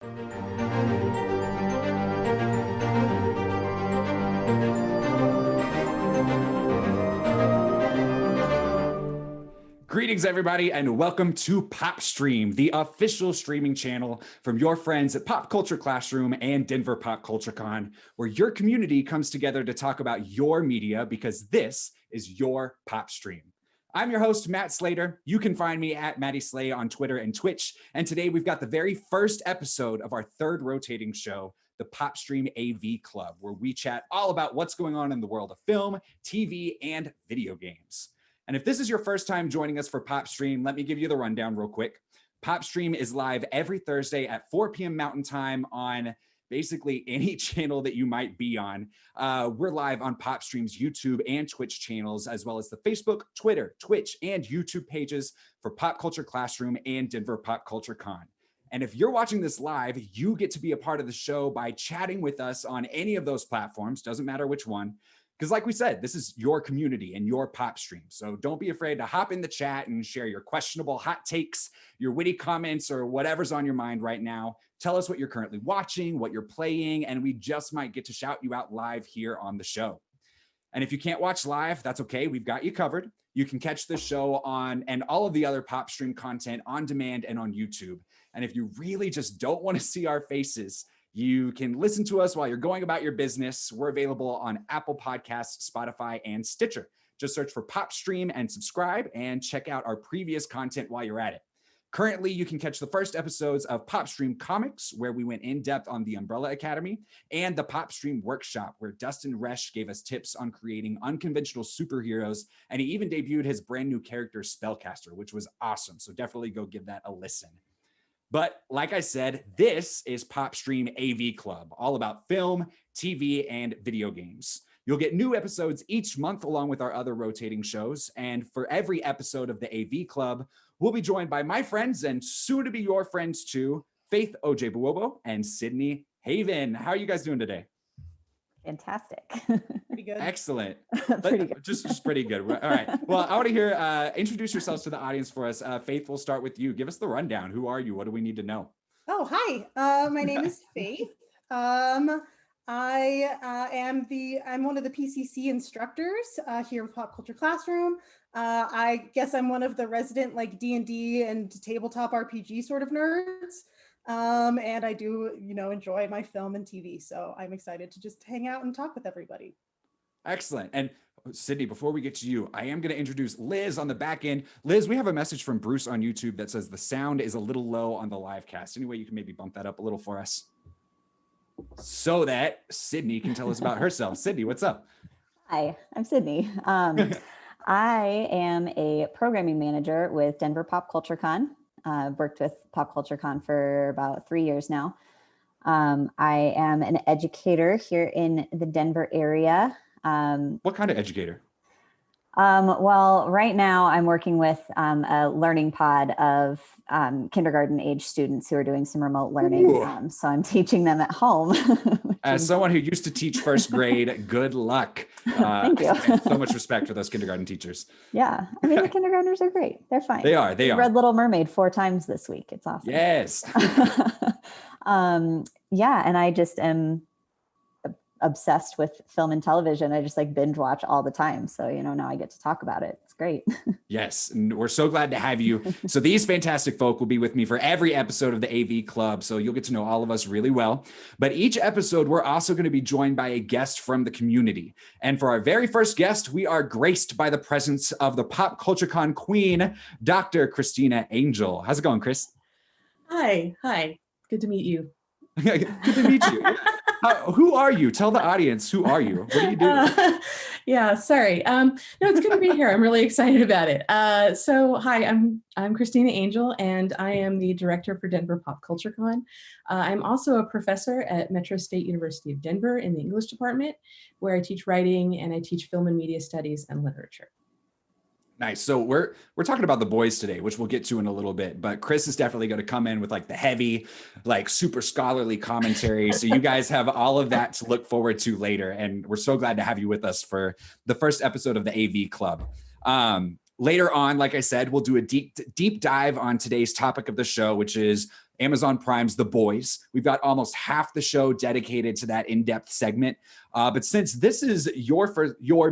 Greetings, everybody, and welcome to PopStream, the official streaming channel from your friends at Pop Culture Classroom and Denver Pop Culture Con, where your community comes together to talk about your media because this is your PopStream. I'm your host, Matt Slater. You can find me at Matty Slay on Twitter and Twitch. And today we've got the very first episode of our third rotating show, the PopStream AV Club, where we chat all about what's going on in the world of film, TV, and video games. And if this is your first time joining us for PopStream, let me give you the rundown real quick. PopStream is live every Thursday at 4 p.m. Mountain Time on basically any channel that you might be on. We're live on PopStream's YouTube and Twitch channels, as well as the Facebook, Twitter, Twitch, and YouTube pages for Pop Culture Classroom and Denver Pop Culture Con. And if you're watching this live, you get to be a part of the show by chatting with us on any of those platforms, doesn't matter which one. Because like we said, this is your community and your PopStream. So don't be afraid to hop in the chat and share your questionable hot takes, your witty comments, or whatever's on your mind right now. Tell us what you're currently watching, what you're playing, and we just might get to shout you out live here on the show. And if you can't watch live, that's okay. We've got you covered. You can catch the show on and all of the other PopStream content on demand and on YouTube. And if you really just don't want to see our faces, you can listen to us while you're going about your business. We're available on Apple Podcasts, Spotify, and Stitcher. Just search for PopStream and subscribe and check out our previous content while you're at it. Currently, you can catch the first episodes of PopStream Comics, where we went in depth on the Umbrella Academy, and the PopStream Workshop, where Dustin Resch gave us tips on creating unconventional superheroes, and he even debuted his brand new character, Spellcaster, which was awesome. So definitely go give that a listen. But like I said, this is PopStream AV Club, all about film, TV, and video games. You'll get new episodes each month along with our other rotating shows. And for every episode of the AV Club, we'll be joined by my friends and soon to be your friends too, Faith Ojebowobo and Sydney Haven. How are you guys doing today? Fantastic. Pretty good. Excellent. Pretty good. Just pretty good. All right. Well, I want to hear, introduce yourselves to the audience for us. Faith, we'll start with you. Give us the rundown. Who are you? What do we need to know? Oh, hi. My name is Faith. I'm one of the PCC instructors here with Pop Culture Classroom. I guess I'm one of the resident D&D and tabletop RPG sort of nerds. And I do, enjoy my film and TV. So I'm excited to just hang out and talk with everybody. Excellent. And Sydney, before we get to you, I am going to introduce Liz on the back end. Liz, we have a message from Bruce on YouTube that says the sound is a little low on the live cast. Anyway, you can maybe bump that up a little for us so that Sydney can tell us about herself. Sydney, what's up? Hi, I'm Sydney. I am a programming manager with Denver Pop Culture Con. Worked with Pop Culture Con for about 3 years now. I am an educator here in the Denver area. What kind of educator? Well, right now I'm working with a learning pod of kindergarten age students who are doing some remote learning. So I'm teaching them at home. As someone who used to teach first grade, good luck. Thank you. So much respect for those kindergarten teachers. Yeah. I mean, the kindergartners are great. They're fine. They are. I read Little Mermaid 4 times this week. It's awesome. Yes. Yeah. And I just am obsessed with film and television. I just binge watch all the time. So, now I get to talk about it. It's great. Yes. And we're so glad to have you. So these fantastic folk will be with me for every episode of the AV Club. So you'll get to know all of us really well. But each episode, we're also going to be joined by a guest from the community. And for our very first guest, we are graced by the presence of the Pop Culture Con queen, Dr. Christina Angel. How's it going, Chris? Hi. Good to meet you. Good to meet you. Who are you? Tell the audience, who are you? What do you do? Yeah, sorry. No, it's good to be here. I'm really excited about it. So hi, I'm Christina Angel, and I am the director for Denver Pop Culture Con. I'm also a professor at Metro State University of Denver in the English department, where I teach writing and I teach film and media studies and literature. Nice. So we're talking about the boys today, which we'll get to in a little bit, but Chris is definitely going to come in with the heavy, super scholarly commentary. So you guys have all of that to look forward to later. And we're so glad to have you with us for the first episode of the AV Club. Later on, like I said, we'll do a deep dive on today's topic of the show, which is Amazon Prime's The Boys. We've got almost half the show dedicated to that in-depth segment. But since this is your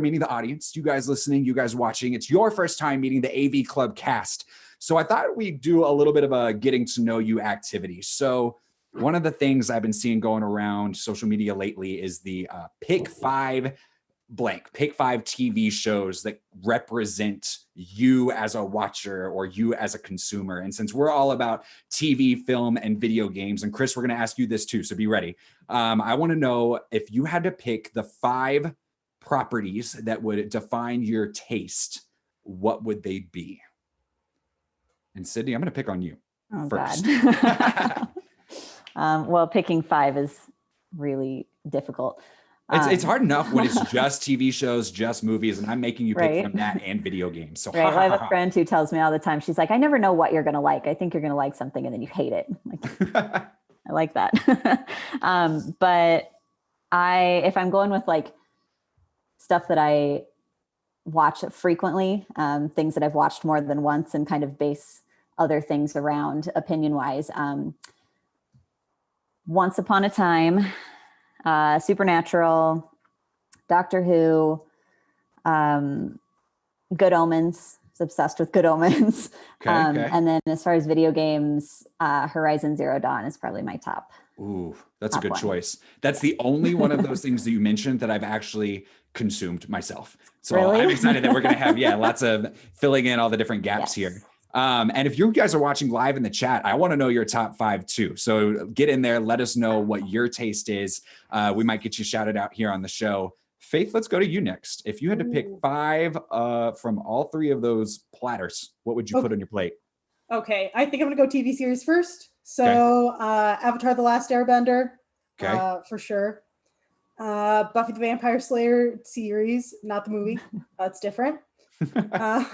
meeting the audience, you guys listening, you guys watching, it's your first time meeting the AV Club cast. So I thought we'd do a little bit of a getting to know you activity. So one of the things I've been seeing going around social media lately is the pick 5 TV shows that represent you as a watcher or you as a consumer. And since we're all about TV, film, and video games, and Chris, we're going to ask you this too, so be ready. I want to know, if you had to pick the 5 properties that would define your taste, what would they be? And Sydney, I'm going to pick on you first. God. Well, picking 5 is really difficult. It's hard enough when it's just TV shows, just movies, and I'm making you pick from that and video games. So right. Well, I have a friend who tells me all the time, she's like, I never know what you're going to like. I think you're going to like something and then you hate it. Like, I like that. But if I'm going with like stuff that I watch frequently, things that I've watched more than once and kind of base other things around opinion wise. Once Upon a Time, Supernatural, Doctor Who, Good Omens. I was obsessed with Good Omens. Okay. And then as far as video games, Horizon Zero Dawn is probably my top. Ooh, that's a good one. choice. That's the only one of those things that you mentioned that I've actually consumed myself. So Really? I'm excited that we're going to have, lots of filling in all the different gaps Yes. here. And if you guys are watching live in the chat, I want to know your top 5 too. So get in there, let us know what your taste is. We might get you shouted out here on the show. Faith, let's go to you next. If you had to pick 5 from all 3 of those platters, what would you put on your plate? Okay, I think I'm gonna go TV series first. So Avatar: The Last Airbender, for sure. Buffy the Vampire Slayer series, not the movie. That's different. I'm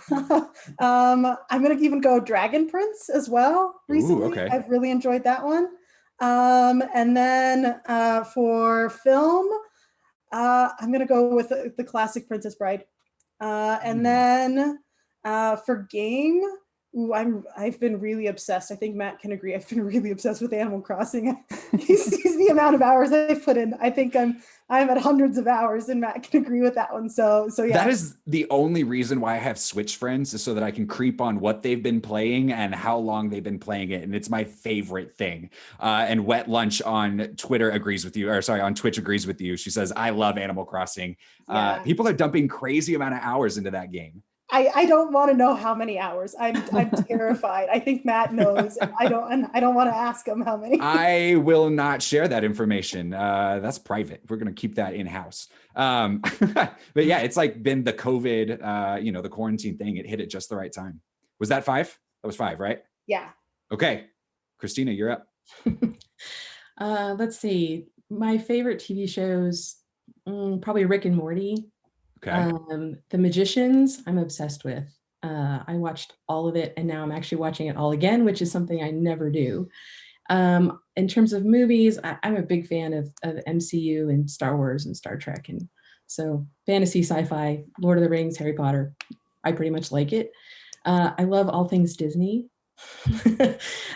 gonna even go Dragon Prince as well. Recently, Ooh, okay. I've really enjoyed that one. And then for film, I'm gonna go with the classic Princess Bride. And then for game, I've been really obsessed. I think Matt can agree. I've been really obsessed with Animal Crossing. He's the amount of hours I've put in. I think I'm at hundreds of hours, and Matt can agree with that one. So yeah. That is the only reason why I have Switch friends, is so that I can creep on what they've been playing and how long they've been playing it. And it's my favorite thing. And Wet Lunch on Twitter agrees with you, on Twitch agrees with you. She says, I love Animal Crossing. People are dumping crazy amount of hours into that game. I don't want to know how many hours. I'm terrified. I think Matt knows. I don't want to ask him how many. I will not share that information. That's private. We're going to keep that in-house. But yeah, it's like been the COVID, the quarantine thing. It hit at just the right time. Was that 5? That was 5, right? Yeah. Okay. Christina, you're up. Let's see. My favorite TV shows, probably Rick and Morty. Okay. The Magicians, I'm obsessed with. I watched all of it, and now I'm actually watching it all again, which is something I never do. In terms of movies, I'm a big fan of MCU and Star Wars and Star Trek, and so fantasy, sci-fi, Lord of the Rings, Harry Potter. I pretty much like it. I love all things Disney.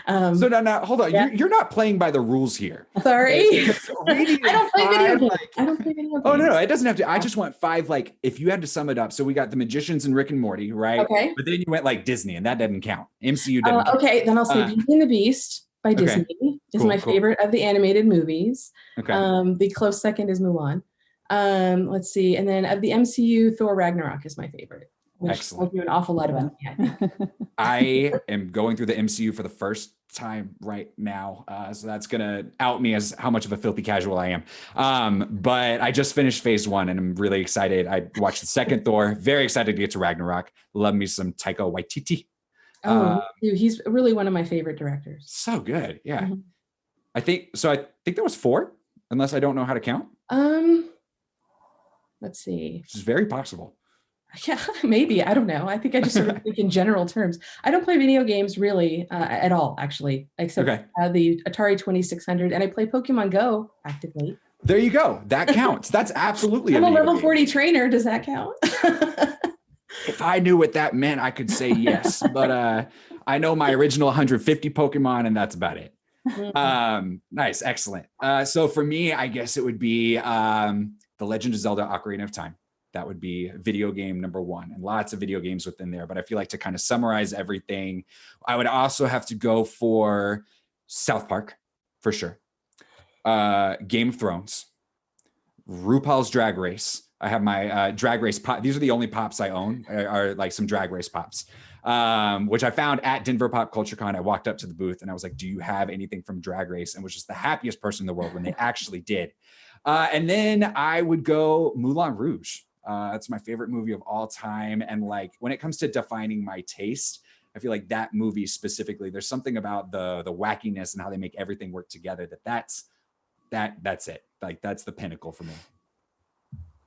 So now hold on. Yeah. You're not playing by the rules here. Sorry. I don't play video games. I don't play video games. Oh, no, it doesn't have to. I just want 5, like, if you had to sum it up. So we got The Magicians and Rick and Morty, right? Okay. But then you went like Disney, and that doesn't count. MCU doesn't count. Okay, then I'll say Beauty and the Beast by Disney is my favorite of the animated movies. Okay. The close second is Mulan. Let's see. And then of the MCU, Thor Ragnarok is my favorite. Which Excellent. tells you an awful lot about me. I am going through the MCU for the first time right now. So that's going to out me as how much of a filthy casual I am. But I just finished phase 1 and I'm really excited. I watched the second Thor, very excited to get to Ragnarok. Love me some Taika Waititi. He's really one of my favorite directors. So good. Yeah. Mm-hmm. I think there was 4, unless I don't know how to count. Let's see. Which is very possible. Yeah, maybe. I don't know. I think I just sort of think in general terms. I don't play video games really at all, actually, except the Atari 2600. And I play Pokemon Go actively. There you go. That counts. That's absolutely I'm a level game. 40 trainer. Does that count? If I knew what that meant, I could say yes. But I know my original 150 Pokemon, and that's about it. Nice, excellent. So for me, I guess it would be The Legend of Zelda: Ocarina of Time. That would be video game number one, and lots of video games within there. But I feel like to kind of summarize everything, I would also have to go for South Park, for sure. Game of Thrones, RuPaul's Drag Race. I have my Drag Race pop. These are the only pops I own, are like some Drag Race pops, which I found at Denver Pop Culture Con. I walked up to the booth and I was like, do you have anything from Drag Race? And was just the happiest person in the world when they actually did. And then I would go Moulin Rouge. It's my favorite movie of all time. And like, when it comes to defining my taste, I feel like that movie specifically, there's something about the wackiness and how they make everything work together that's it. Like, that's the pinnacle for me.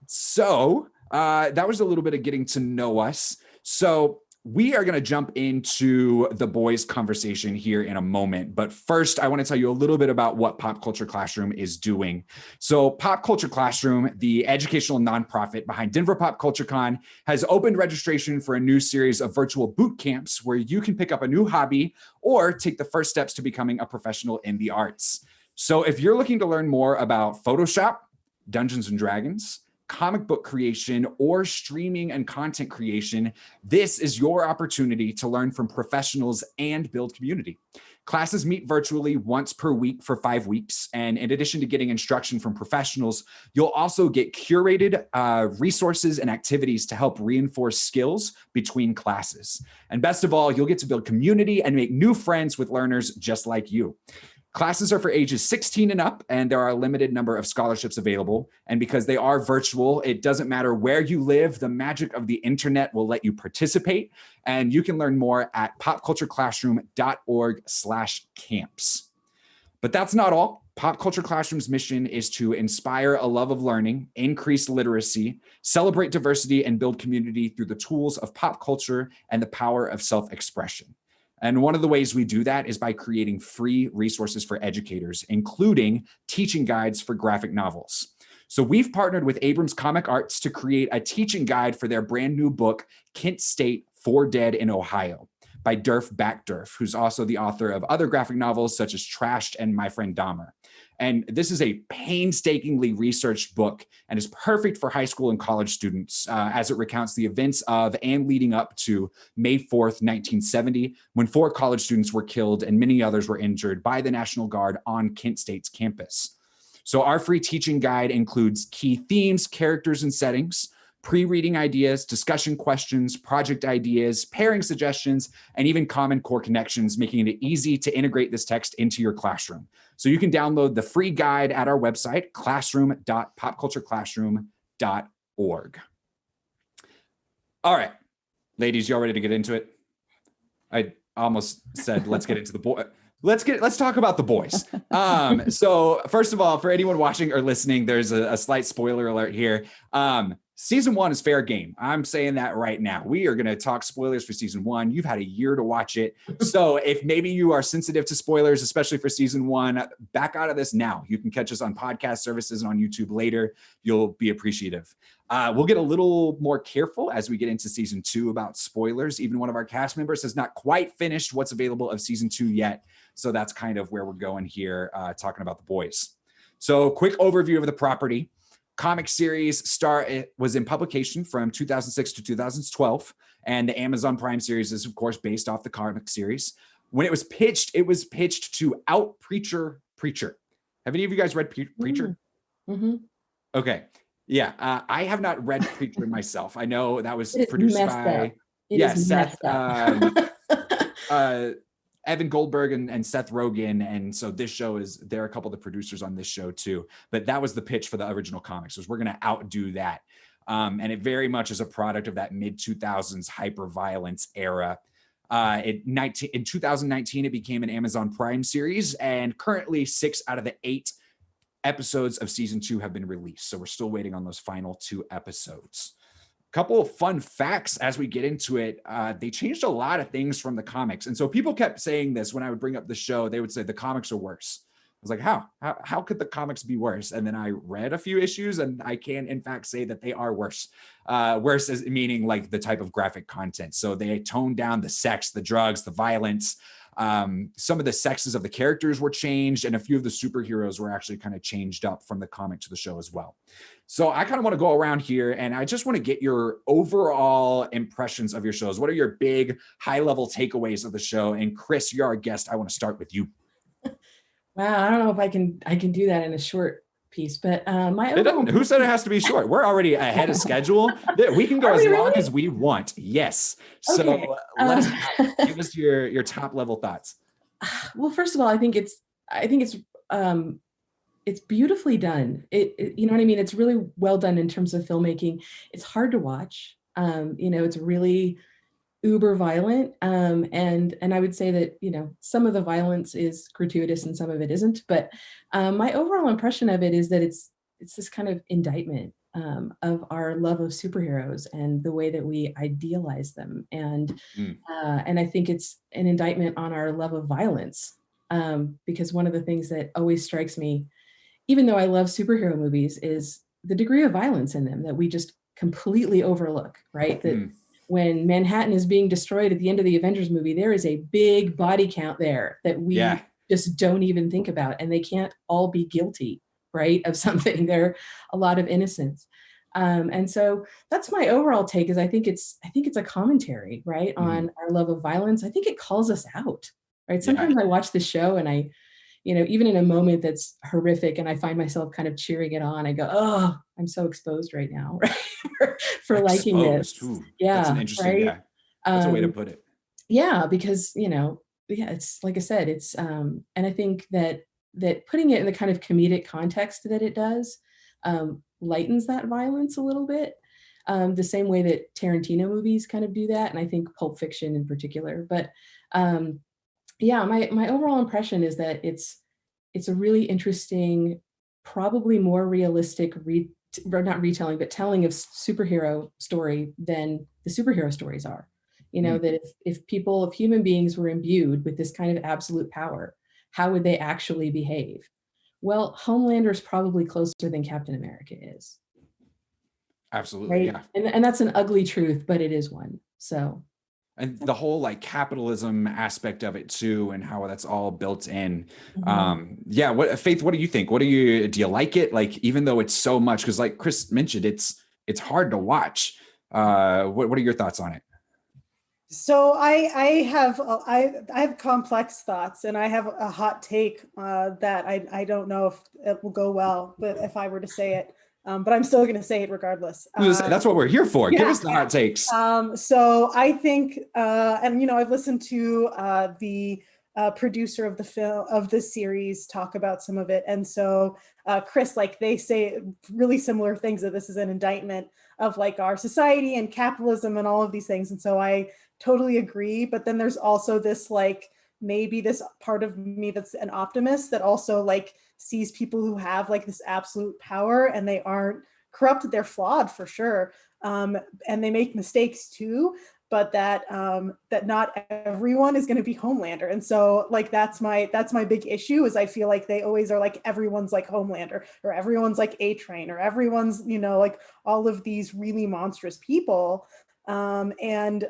So that was a little bit of getting to know us. So we are going to jump into the boys' conversation here in a moment. But first, I want to tell you a little bit about what Pop Culture Classroom is doing. So Pop Culture Classroom, the educational nonprofit behind Denver Pop Culture Con, has opened registration for a new series of virtual boot camps where you can pick up a new hobby or take the first steps to becoming a professional in the arts. So if you're looking to learn more about Photoshop, Dungeons and Dragons, comic book creation, or streaming and content creation, this is your opportunity to learn from professionals and build community. Classes meet virtually once per week for 5 weeks. And in addition to getting instruction from professionals, you'll also get curated resources and activities to help reinforce skills between classes. And best of all, you'll get to build community and make new friends with learners just like you. Classes are for ages 16 and up, and there are a limited number of scholarships available. And because they are virtual, it doesn't matter where you live, the magic of the internet will let you participate. And you can learn more at popcultureclassroom.org/camps. But that's not all. Pop Culture Classroom's mission is to inspire a love of learning, increase literacy, celebrate diversity, and build community through the tools of pop culture and the power of self-expression. And one of the ways we do that is by creating free resources for educators, including teaching guides for graphic novels. So we've partnered with Abrams Comic Arts to create a teaching guide for their brand new book, Kent State, 4 Dead in Ohio, by Durf Backdurf, who's also the author of other graphic novels such as Trashed and My Friend Dahmer. And this is a painstakingly researched book and is perfect for high school and college students as it recounts the events of and leading up to May 4th, 1970, when 4 college students were killed and many others were injured by the National Guard on Kent State's campus. So our free teaching guide includes key themes, characters, and settings, pre-reading ideas, discussion questions, project ideas, pairing suggestions, and even common core connections, making it easy to integrate this text into your classroom. So you can download the free guide at our website, classroom.popcultureclassroom.org. All right, ladies, y'all ready to get into it? I almost said, let's get into the boy. Let's talk about the boys. So first of all, for anyone watching or listening, there's a slight spoiler alert here. Season 1 is fair game. I'm saying that right now. We are going to talk spoilers for season 1. You've had a year to watch it. So if maybe you are sensitive to spoilers, especially for season 1, back out of this now. You can catch us on podcast services and on YouTube later. You'll be appreciative. We'll get a little more careful as we get into season 2 about spoilers. Even one of our cast members has not quite finished what's available of season 2 yet. So that's kind of where we're going here, talking about the boys. So quick overview of the property. Comic series was in publication from 2006 to 2012, and the Amazon Prime series is, of course, based off the comic series. When it was pitched to out Preacher. Have any of you guys read Preacher? Mm-hmm. Okay. Yeah. I have not read Preacher myself. I know that was produced by Seth, Evan Goldberg and Seth Rogen. And so this show they're a couple of the producers on this show too. But that was the pitch for the original comics, was we're going to outdo that. And it very much is a product of that mid-2000s hyper-violence era. In 2019, it became an Amazon Prime series, and currently 6 out of the 8 episodes of season 2 have been released. So we're still waiting on those final 2 episodes. Couple of fun facts as we get into it. They changed a lot of things from the comics. And so people kept saying this when I would bring up the show. They would say the comics are worse. I was like, how could the comics be worse? And then I read a few issues and I can in fact say that they are worse. Worse as meaning like the type of graphic content. So they toned down the sex, the drugs, the violence. Some of the sexes of the characters were changed, and a few of the superheroes were actually kind of changed up from the comic to the show as well. So I kind of want to go around here, and I just want to get your overall impressions of your shows. What are your big high-level takeaways of the show? And Chris, you're our guest. I want to start with you. Wow, I don't know if I can do that in a short piece, but who said it has to be short? We're already ahead of schedule. We can go as long as we want. Yes. Okay. So give us your top level thoughts. Well, first of all, I think it's beautifully done. You know what I mean? It's really well done in terms of filmmaking. It's hard to watch. It's really uber violent. And I would say that, some of the violence is gratuitous and some of it isn't, but my overall impression of it is that it's this kind of indictment of our love of superheroes and the way that we idealize them. And I think it's an indictment on our love of violence, because one of the things that always strikes me, even though I love superhero movies, is the degree of violence in them that we just completely overlook, right? That when Manhattan is being destroyed at the end of the Avengers movie, there is a big body count there that we just don't even think about. And they can't all be guilty, right, of something. There are a lot of innocents. And so that's my overall take, is I think it's a commentary, right, on our love of violence. I think it calls us out, right? Sometimes I watch the show and I, even in a moment that's horrific and I find myself kind of cheering it on, I go, oh, I'm so exposed right now, right? for liking this. Ooh, yeah. That's an interesting, right? That's a way to put it. Yeah, because, it's like I said, it's, and I think that putting it in the kind of comedic context that it does, lightens that violence a little bit, the same way that Tarantino movies kind of do that. And I think Pulp Fiction in particular, but, my overall impression is that it's a really interesting, probably more realistic not retelling, but telling of superhero story than the superhero stories are. That if human beings were imbued with this kind of absolute power, how would they actually behave? Well, Homelander is probably closer than Captain America is. Absolutely, right? And that's an ugly truth, but it is one. So. And the whole capitalism aspect of it too, and how that's all built in. Faith, what do you think? Do you like it? Even though it's so much, because like Chris mentioned, it's hard to watch. What are your thoughts on it? So I have complex thoughts, and I have a hot take that I don't know if it will go well, but if I were to say it. But I'm still going to say it regardless. That's what we're here for. Give us the hot takes. So I think, and I've listened to the producer of the film of this series talk about some of it, and so Chris, they say really similar things, that this is an indictment of our society and capitalism and all of these things, and so I totally agree. But then there's also this maybe this part of me that's an optimist that also sees people who have this absolute power, and they aren't corrupt, they're flawed for sure, and they make mistakes too, but that not everyone is going to be Homelander. And so that's my big issue, is I feel they always are everyone's Homelander, or everyone's A-Train, or everyone's all of these really monstrous people, and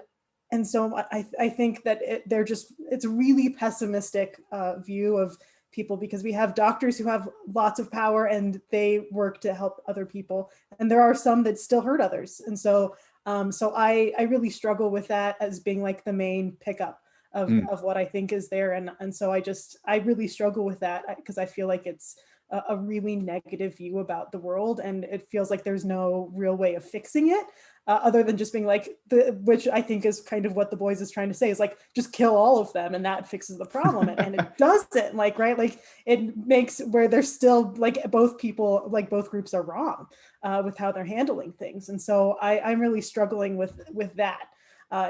so I think that it's a really pessimistic view of people, because we have doctors who have lots of power and they work to help other people, and there are some that still hurt others. And so I really struggle with that as being the main pickup of what I think is there, and so I really struggle with that, because I feel it's a really negative view about the world, and it feels there's no real way of fixing it, other than just being which I think is kind of what The Boys is trying to say, is just kill all of them and that fixes the problem. And it doesn't, right? It makes where there's still both people, both groups are wrong with how they're handling things. And so I'm really struggling with that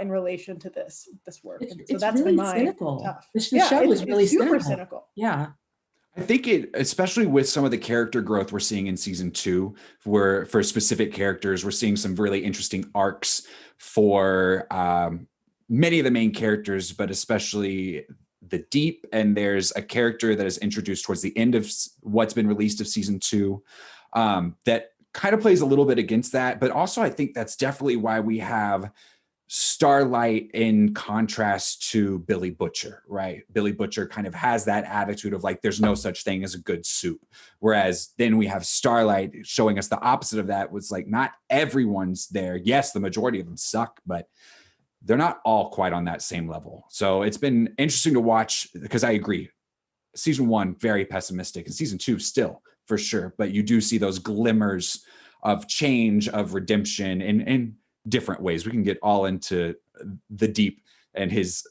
in relation to this work. And so that's really my cynical. tough. The show is really super cynical. Yeah. I think especially with some of the character growth we're seeing in season 2, for specific characters, we're seeing some really interesting arcs for many of the main characters, but especially the Deep. And there's a character that is introduced towards the end of what's been released of season 2 that kind of plays a little bit against that. But also I think that's definitely why we have Starlight in contrast to Billy Butcher, right? Billy Butcher kind of has that attitude of like, there's no such thing as a good soup. Whereas then we have Starlight showing us the opposite of that, was like, not everyone's there. Yes, the majority of them suck, but they're not all quite on that same level. So it's been interesting to watch, because I agree. Season 1, very pessimistic, and season 2 still, for sure. But you do see those glimmers of change, of redemption in different ways. We can get all into the deep and his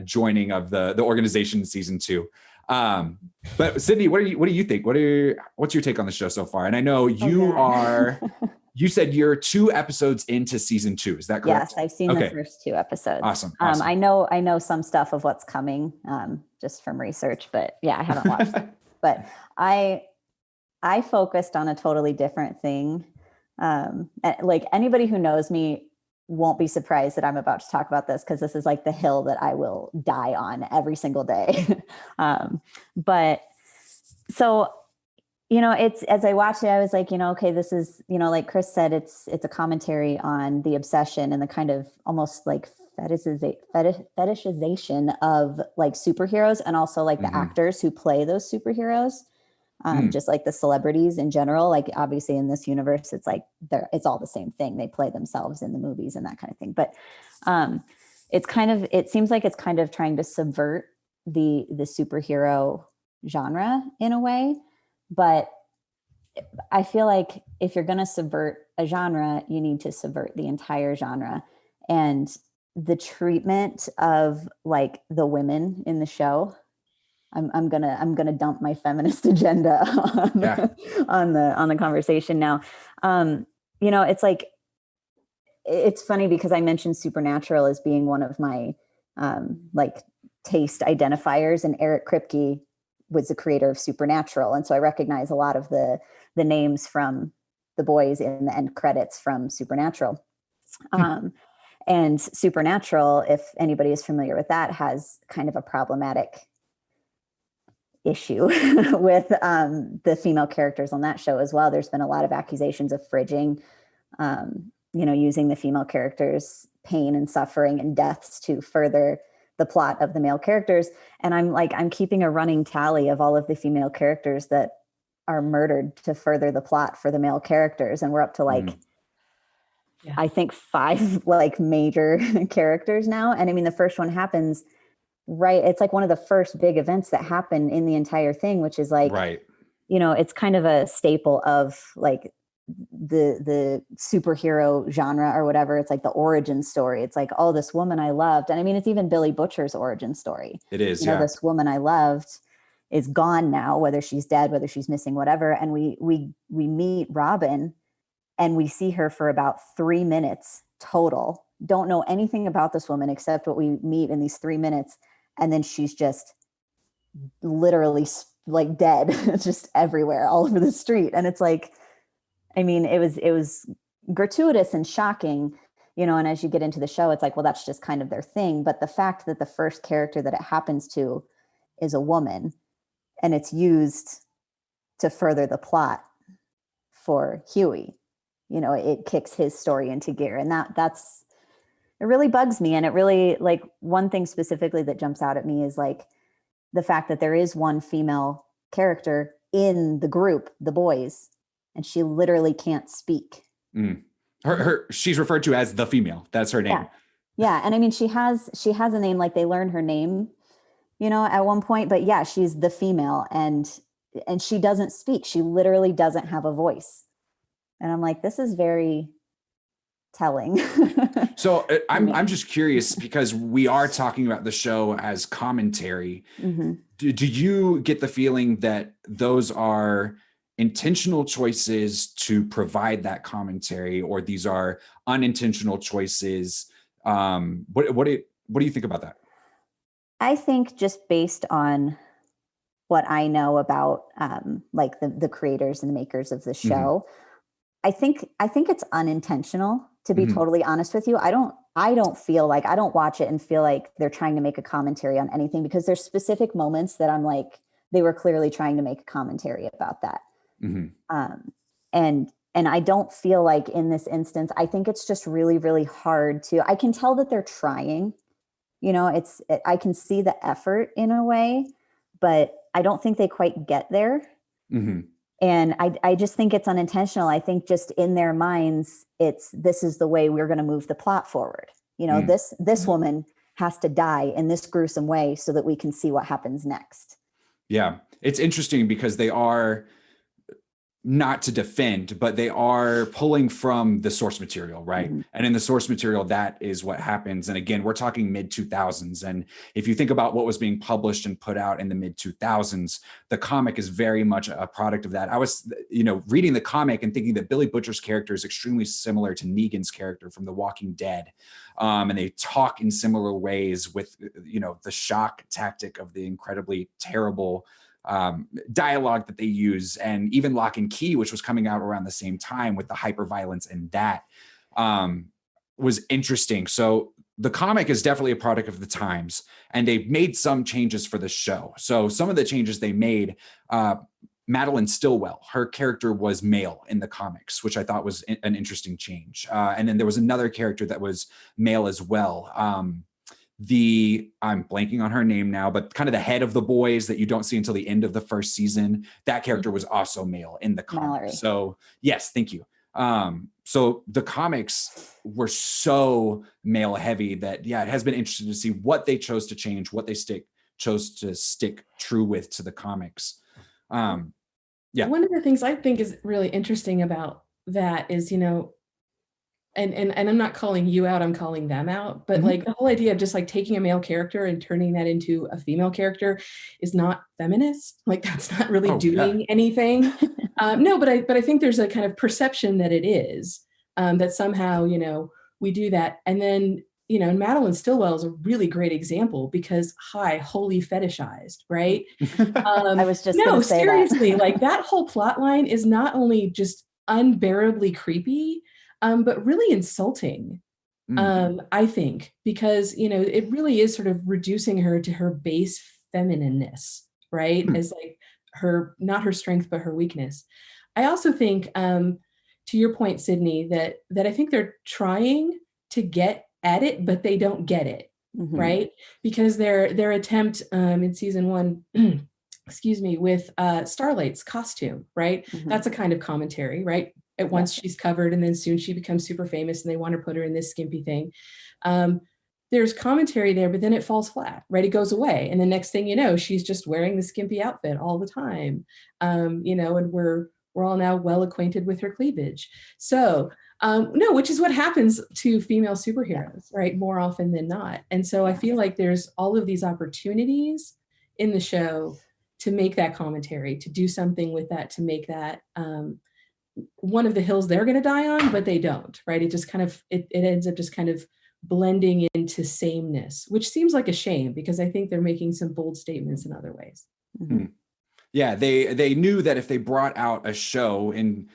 joining of the organization in season 2. But Sydney, what do you think? What's your take on the show so far? And I know you said you're 2 episodes into season 2. Is that correct? Yes, I've seen the first 2 episodes. Awesome. I know some stuff of what's coming just from research, but yeah, I haven't watched it. But I focused on a totally different thing. Like, anybody who knows me won't be surprised that I'm about to talk about this, because this is like the hill that I will die on every single day. But so, it's, as I watched it, I was like, okay, this is, like Chris said, it's a commentary on the obsession and the kind of almost like fetishization of like superheroes, and also like the actors who play those superheroes. Just like the celebrities in general. Like, obviously in this universe, it's like it's all the same thing. They play themselves in the movies and that kind of thing. But it seems like it's kind of trying to subvert the superhero genre in a way. But I feel like if you're going to subvert a genre, you need to subvert the entire genre. And the treatment of like the women in the show, I'm gonna dump my feminist agenda on the conversation now. It's like, it's funny because I mentioned Supernatural as being one of my like taste identifiers, and Eric Kripke was the creator of Supernatural, and so I recognize a lot of the names from the boys in the end credits from Supernatural. And Supernatural, if anybody is familiar with that, has kind of a problematic issue with the female characters on that show as well. There's been a lot of accusations of fridging, using the female characters' pain and suffering and deaths to further the plot of the male characters. And I'm keeping a running tally of all of the female characters that are murdered to further the plot for the male characters. And we're up to I think 5 like major characters now. And I mean, the first one happens right. It's like one of the first big events that happen in the entire thing, which is like, it's kind of a staple of like the superhero genre or whatever. It's like the origin story. It's like, oh, this woman I loved. And I mean, it's even Billy Butcher's origin story. It is. This woman I loved is gone now, whether she's dead, whether she's missing, whatever. And we meet Robin, and we see her for about 3 minutes total. Don't know anything about this woman except what we meet in these 3 minutes. And then she's just literally like dead, just everywhere, all over the street. And it's like, I mean, it was gratuitous and shocking, and as you get into the show, it's like, well, that's just kind of their thing. But the fact that the first character that it happens to is a woman, and it's used to further the plot for Huey, it kicks his story into gear. And that's, it really bugs me. And it really, like, one thing specifically that jumps out at me is like the fact that there is one female character in the group, the boys, and she literally can't speak. She's referred to as the female. That's her name. Yeah. And I mean, she has a name, like they learn her name, at one point, but yeah, she's the female, and she doesn't speak. She literally doesn't have a voice. And I'm like, this is very telling. So I'm just curious, because we are talking about the show as commentary. Do you get the feeling that those are intentional choices to provide that commentary, or these are unintentional choices? What do you think about that? I think just based on what I know about like the creators and the makers of the show, I think it's unintentional, to be totally honest with you. I don't feel like, I don't watch it and feel like they're trying to make a commentary on anything, because there's specific moments that I'm like, they were clearly trying to make a commentary about that. And And I don't feel like in this instance, I think it's just really, really hard I can tell that they're trying, I can see the effort in a way, but I don't think they quite get there. Mm-hmm. And I just think it's unintentional. I think just in their minds, this is the way we're going to move the plot forward. This woman has to die in this gruesome way so that we can see what happens next. Yeah, it's interesting because they are, not to defend, but they are pulling from the source material, right? Mm-hmm. And in the source material, that is what happens. And again, we're talking mid 2000s. And if you think about what was being published and put out in the mid 2000s, the comic is very much a product of that. I was, reading the comic and thinking that Billy Butcher's character is extremely similar to Negan's character from The Walking Dead. And they talk in similar ways with, the shock tactic of the incredibly terrible dialogue that they use, and even Lock and Key, which was coming out around the same time with the hyperviolence, and that was interesting. So the comic is definitely a product of the times, and they've made some changes for the show. So some of the changes they made, Madeline Stillwell, her character was male in the comics, which I thought was an interesting change. And then there was another character that was male as well. I'm blanking on her name now, but kind of the head of the boys that you don't see until the end of the first season, that character was also male in the comics. Mallory. So yes, thank you. So the comics were so male heavy that, it has been interesting to see what they chose to change, what they chose to stick true with to the comics. One of the things I think is really interesting about that is, and I'm not calling you out, I'm calling them out, but like the whole idea of just like taking a male character and turning that into a female character is not feminist. Like that's not really doing anything. No, but I think there's a kind of perception that it is, that somehow, we do that. And then, Madeline Stillwell is a really great example because wholly fetishized, right? I was just going to say seriously, like that whole plot line is not only just unbearably creepy, but really insulting, I think, because, it really is sort of reducing her to her base feminineness, right? As like not her strength, but her weakness. I also think, to your point, Sydney, that I think they're trying to get at it, but they don't get it, right? Because their attempt in season 1, with Starlight's costume, right? That's a kind of commentary, right? At once she's covered and then soon she becomes super famous and they want to put her in this skimpy thing. There's commentary there, but then it falls flat, right? It goes away. And the next thing you know, she's just wearing the skimpy outfit all the time. And we're all now well acquainted with her cleavage. So which is what happens to female superheroes, right? More often than not. And so I feel like there's all of these opportunities in the show to make that commentary, to do something with that, to make that one of the hills they're going to die on, but they don't, right? It just kind of, it ends up just kind of blending into sameness, which seems like a shame because I think they're making some bold statements in other ways. Yeah, they knew that if they brought out a show in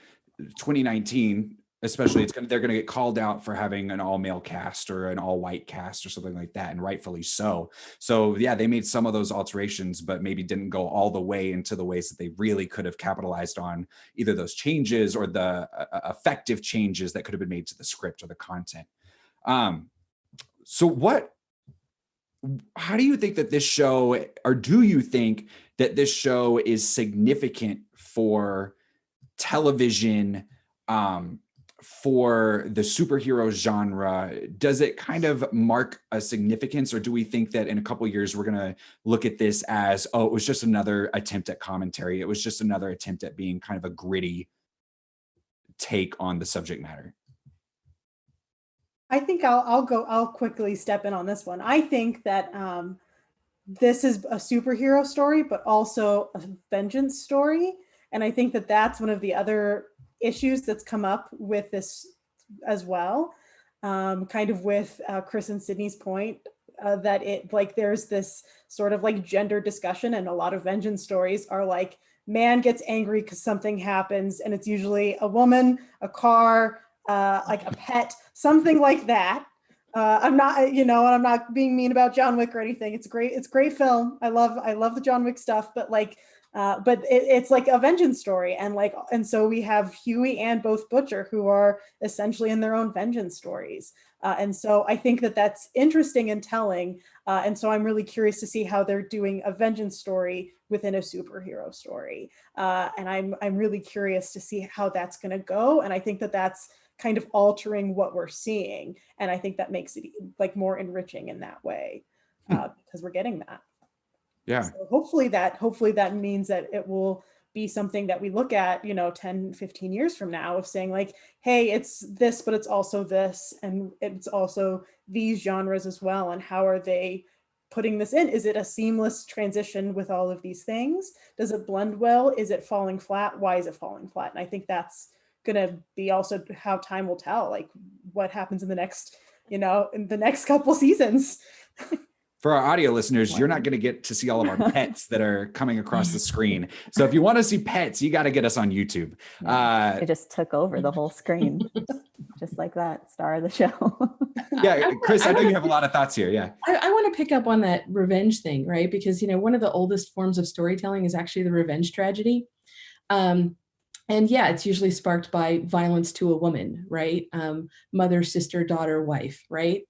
2019, especially, they're going to get called out for having an all-male cast or an all-white cast or something like that, and rightfully so. So yeah, they made some of those alterations, but maybe didn't go all the way into the ways that they really could have capitalized on either those changes or the effective changes that could have been made to the script or the content. How do you think that this show, or do you think that this show is significant for television, for the superhero genre? Does it kind of mark a significance, or do we think that in a couple of years we're going to look at this as, it was just another attempt at commentary, it was just another attempt at being kind of a gritty take on the subject matter? I think I'll quickly step in on this one. I think that this is a superhero story, but also a vengeance story. And I think that that's one of the other issues that's come up with this as well. Kind of with Chris and Sydney's point, that it there's this sort of gender discussion, and a lot of vengeance stories are like, man gets angry because something happens, and it's usually a woman, a car, like a pet, something like that. I'm not, and I'm not being mean about John Wick or anything. It's great. It's great film. I love the John Wick stuff, but But it's like a vengeance story. And so we have Huey and both Butcher, who are essentially in their own vengeance stories. And so I think that that's interesting and telling. And so I'm really curious to see how they're doing a vengeance story within a superhero story. And I'm really curious to see how that's going to go. And I think that that's kind of altering what we're seeing. And I think that makes it like more enriching in that way, because we're getting that. Yeah. So hopefully that means that it will be something that we look at, 10, 15 years from now, of saying like, hey, it's this, but it's also this, and it's also these genres as well. And how are they putting this in? Is it a seamless transition with all of these things? Does it blend well? Is it falling flat? Why is it falling flat? And I think that's going to be also how time will tell, like what happens in the next, in the next couple seasons. For our audio listeners, you're not going to get to see all of our pets that are coming across the screen. So if you want to see pets, you got to get us on YouTube. It just took over the whole screen, just like that star of the show. Yeah, Chris, I know you have a lot of thoughts here. Yeah. I want to pick up on that revenge thing, right? Because, one of the oldest forms of storytelling is actually the revenge tragedy. And yeah, it's usually sparked by violence to a woman, right? Mother, sister, daughter, wife, right?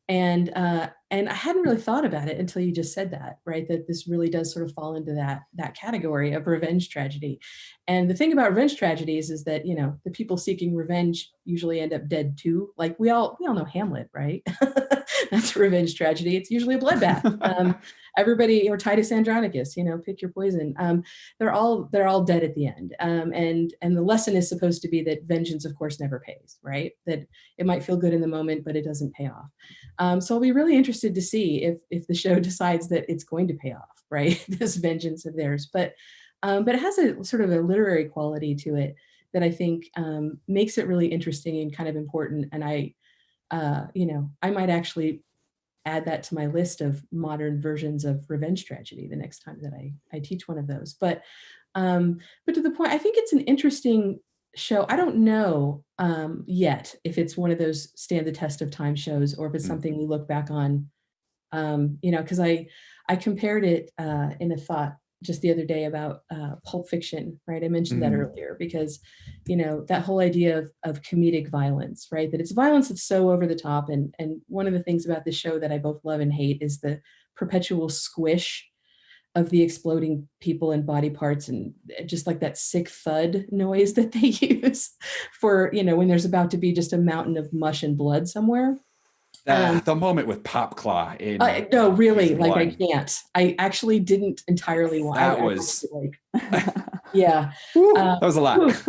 And I hadn't really thought about it until you just said that, right? That this really does sort of fall into that category of revenge tragedy. And the thing about revenge tragedies is that, the people seeking revenge usually end up dead too. Like we all know Hamlet, right? That's a revenge tragedy. It's usually a bloodbath. Everybody, or Titus Andronicus, pick your poison. They're all dead at the end. And the lesson is supposed to be that vengeance, of course, never pays, right? That it might feel good in the moment, but it doesn't pay off. So I'll be really interested to see if the show decides that it's going to pay off, right? This vengeance of theirs. But it has a sort of a literary quality to it that I think makes it really interesting and kind of important. And I might actually add that to my list of modern versions of revenge tragedy the next time that I teach one of those. But to the point, I think it's an interesting show. I don't know yet if it's one of those stand the test of time shows, or if it's something we look back on, because I compared it in a thought just the other day about Pulp Fiction, right? I mentioned that earlier because, that whole idea of comedic violence, right? That it's violence that's so over the top. And one of the things about this show that I both love and hate is the perpetual squish of the exploding people and body parts, and just like that sick thud noise that they use for, when there's about to be just a mountain of mush and blood somewhere. The moment with Pop Claw in no, really, like one. I can't. I actually didn't entirely want. That was yeah. That was a lot.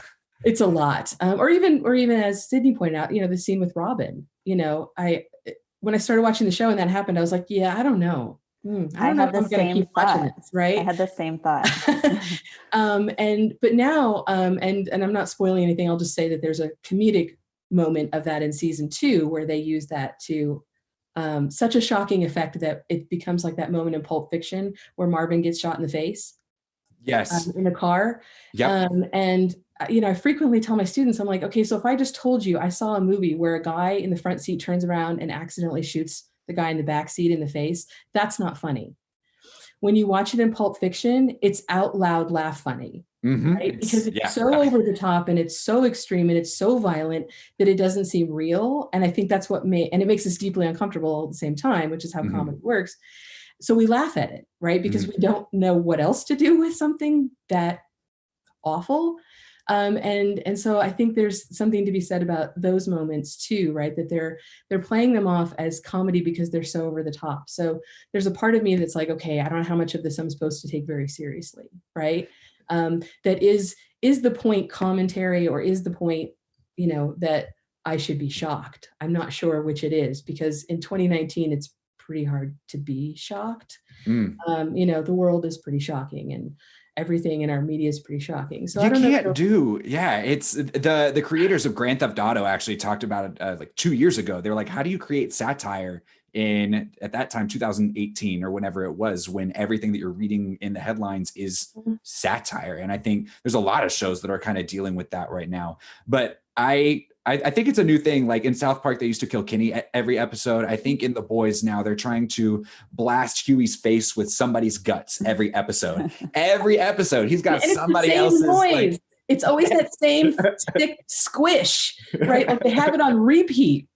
It's a lot. Or even as Sydney pointed out, the scene with Robin. When I started watching the show and that happened, I was like, yeah, I don't know. I don't know if I'm going to keep watching this, right? I had the same thought. But now, and I'm not spoiling anything. I'll just say that there's a comedic moment of that in season 2 where they use that to such a shocking effect that it becomes like that moment in Pulp Fiction where Marvin gets shot in the face. Yes. In a car. Yep. And I frequently tell my students, I'm like, okay, so if I just told you I saw a movie where a guy in the front seat turns around and accidentally shoots the guy in the back seat in the face, that's not funny. When you watch it in Pulp Fiction, it's out loud laugh funny. Right? Because it's so over the top and it's so extreme and it's so violent that it doesn't seem real. And I think that's what and it makes us deeply uncomfortable at the same time, which is how comedy works. So we laugh at it, right? Because we don't know what else to do with something that awful. And so I think there's something to be said about those moments too, right? That they're playing them off as comedy because they're so over the top. So there's a part of me that's like, okay, I don't know how much of this I'm supposed to take very seriously, right? That is the point commentary, or is the point, that I should be shocked? I'm not sure which it is, because in 2019, it's pretty hard to be shocked. The world is pretty shocking, and everything in our media is pretty shocking. So it's the creators of Grand Theft Auto actually talked about it like 2 years ago. They were like, how do you create satire in, at that time, 2018 or whenever it was, when everything that you're reading in the headlines is satire? And I think there's a lot of shows that are kind of dealing with that right now. But I I think it's a new thing. Like in South Park, they used to kill Kenny at every episode. I think in The Boys now they're trying to blast Huey's face with somebody's guts every episode. Every episode, he's got and somebody it's the else's. same noise. Like, it's always that same thick squish, right? Like they have it on repeat.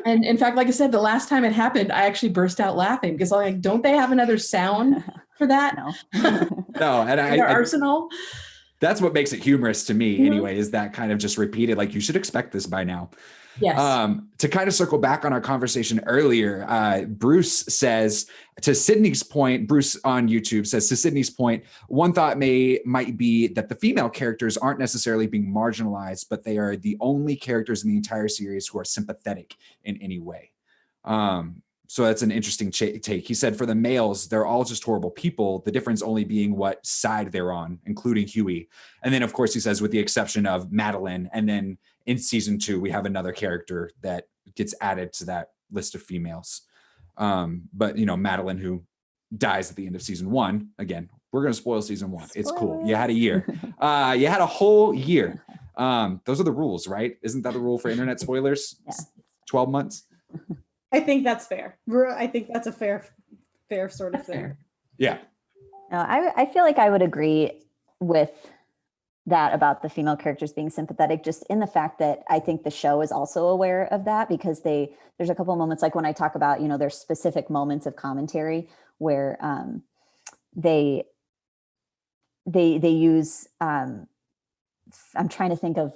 And in fact, like I said, the last time it happened, I actually burst out laughing because I'm like, don't they have another sound for that? No, and their arsenal. That's what makes it humorous to me anyway, is that kind of just repeated, like you should expect this by now. Yes. To kind of circle back on our conversation earlier, Bruce says to Sydney's point, Bruce on YouTube says to Sydney's point, one thought might be that the female characters aren't necessarily being marginalized, but they are the only characters in the entire series who are sympathetic in any way. So that's an interesting take. He said for the males, they're all just horrible people. The difference only being what side they're on, including Huey. And then of course he says with the exception of Madeline. And then in season 2, we have another character that gets added to that list of females. But Madeline, who dies at the end of season 1, again, we're going to spoil season 1. It's cool. You had a year. You had a whole year. Those are the rules, right? Isn't that the rule for internet spoilers? Yeah. 12 months. I think that's fair. I think that's a fair sort of thing. Yeah. No, I feel like I would agree with that about the female characters being sympathetic, just in the fact that I think the show is also aware of that, because there's a couple of moments, like when I talk about, there's specific moments of commentary where they use I'm trying to think of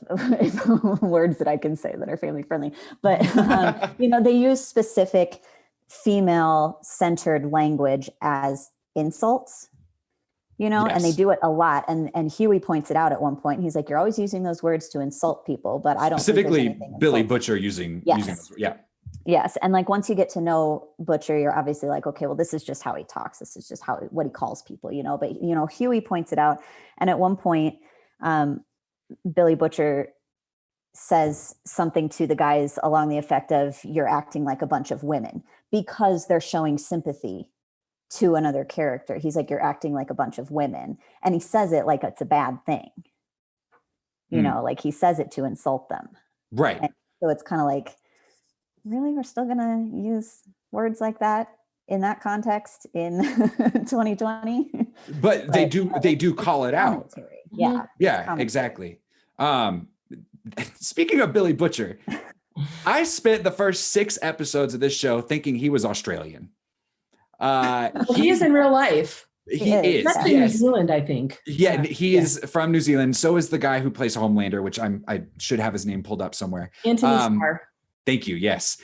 words that I can say that are family friendly, but they use specific female centered language as insults, Yes. and they do it a lot. And Huey points it out at one point. He's like, you're always using those words to insult people, but I don't specifically Billy Butcher using those. Yeah. Yes. And like, once you get to know Butcher, you're obviously like, okay, well, this is just how he talks. This is just what he calls people, but Huey points it out. And at one point, Billy Butcher says something to the guys along the effect of, you're acting like a bunch of women, because they're showing sympathy to another character. He's like, you're acting like a bunch of women. And he says it like it's a bad thing. Like he says it to insult them. Right. And so it's kind of like, really, we're still going to use words like that in that context in 2020? But they do call it out. Yeah. Yeah, exactly. Speaking of Billy Butcher, I spent the first 6 episodes of this show thinking he was Australian. He is in real life. He is. That's in New Zealand, I think. Yeah, he is from New Zealand. So is the guy who plays Homelander, which I should have his name pulled up somewhere. Anthony Starr. Thank you. Yes.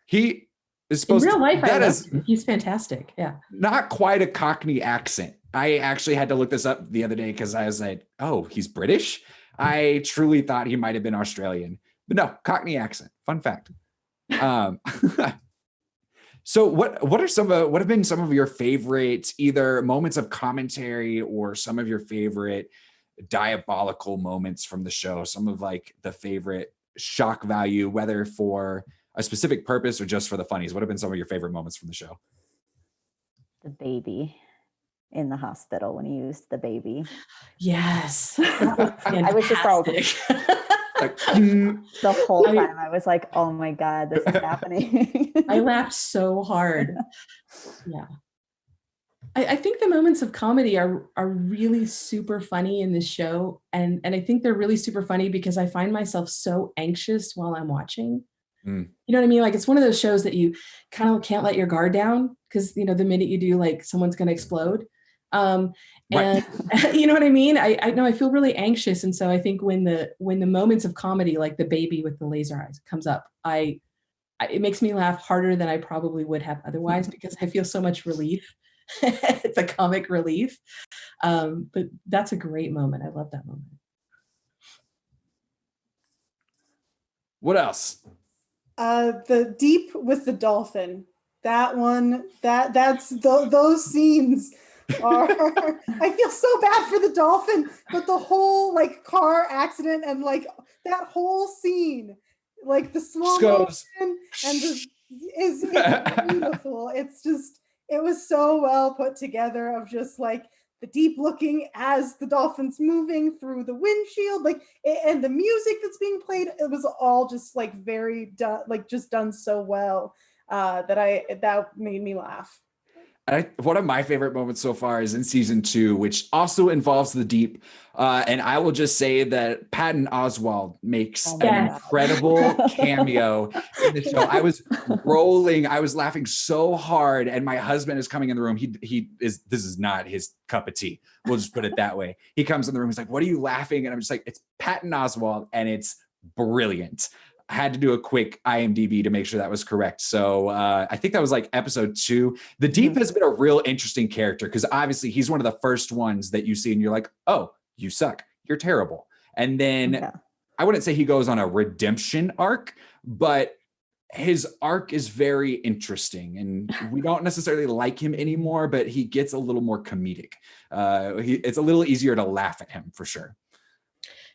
He is supposed in real life. That is he's fantastic. Yeah. Not quite a Cockney accent. I actually had to look this up the other day because I was like, oh, he's British? I truly thought he might have been Australian. But no, Cockney accent. Fun fact. So what have been some of your favorite either moments of commentary or some of your favorite diabolical moments from the show? Some of like the favorite shock value, whether for a specific purpose or just for the funnies. What have been some of your favorite moments from the show? The baby in the hospital, when he used the baby. Yes. I was just like the whole time I was like, oh my God, this is happening. I laughed so hard. Yeah. I think the moments of comedy are really super funny in this show. And I think they're really super funny because I find myself so anxious while I'm watching. You know what I mean? Like, it's one of those shows that you kind of can't let your guard down because, the minute you do, like, someone's going to explode. And you know what I mean? I know I feel really anxious. And so I think when the moments of comedy, like the baby with the laser eyes comes up, it makes me laugh harder than I probably would have otherwise because I feel so much relief. It's a comic relief. But that's a great moment. I love that moment. What else? The deep with the dolphin. That one, those scenes are, I feel so bad for the dolphin, but the whole like car accident and like that whole scene, like the slow motion and it's beautiful. It's just, it was so well put together of just like the deep looking as the dolphin's moving through the windshield, like, and the music that's being played, it was all just like very done, like just done so well, that made me laugh. One of my favorite moments so far is in season 2, which also involves the deep. And I will just say that Patton Oswalt makes an incredible cameo in the show. I was rolling. I was laughing so hard. And my husband is coming in the room. This is not his cup of tea. We'll just put it that way. He comes in the room. He's like, "What are you laughing?" And I'm just like, "It's Patton Oswalt, and it's brilliant." I had to do a quick IMDb to make sure that was correct. So I think that was like episode 2. The Deep has been a real interesting character because obviously he's one of the first ones that you see and you're like, "Oh, you suck. You're terrible." And then I wouldn't say he goes on a redemption arc, but his arc is very interesting and we don't necessarily like him anymore, but he gets a little more comedic. It's a little easier to laugh at him for sure.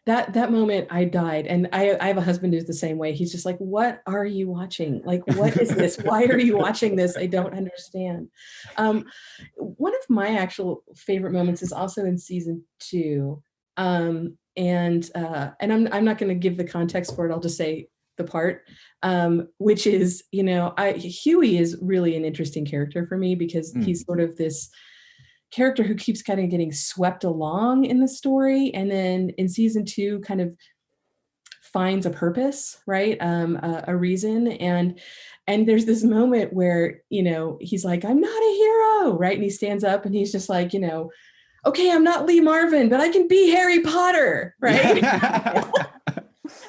That moment I died. And I have a husband who's the same way. He's just like, "What are you watching? Like, what is this? Why are you watching this? I don't understand." One of my actual favorite moments is also in season 2. And I'm not going to give the context for it. I'll just say the part, which is, Huey is really an interesting character for me because he's sort of this character who keeps kind of getting swept along in the story. And then in season 2 kind of finds a purpose, right? A reason. And there's this moment where, he's like, "I'm not a hero," right? And he stands up and he's just like, "Okay, I'm not Lee Marvin, but I can be Harry Potter," right?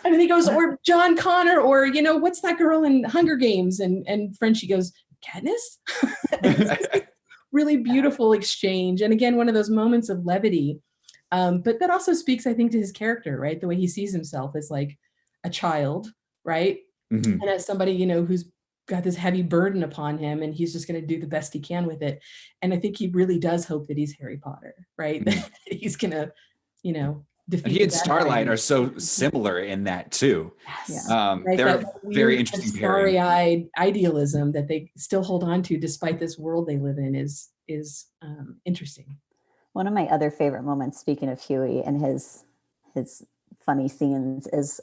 And then he goes, "Or John Connor, or, what's that girl in Hunger Games?" And Frenchie goes, "Katniss?" Really beautiful exchange. And again, one of those moments of levity. But that also speaks, I think, to his character, right? The way he sees himself as like a child, right? And as somebody, who's got this heavy burden upon him and he's just going to do the best he can with it. And I think he really does hope that he's Harry Potter, right? That he's going to, defeat. And he and Starlight are so similar in that too. Yes. They're very interesting pairing. Starry-eyed idealism that they still hold on to despite this world they live in is interesting. One of my other favorite moments, speaking of Huey and his funny scenes, is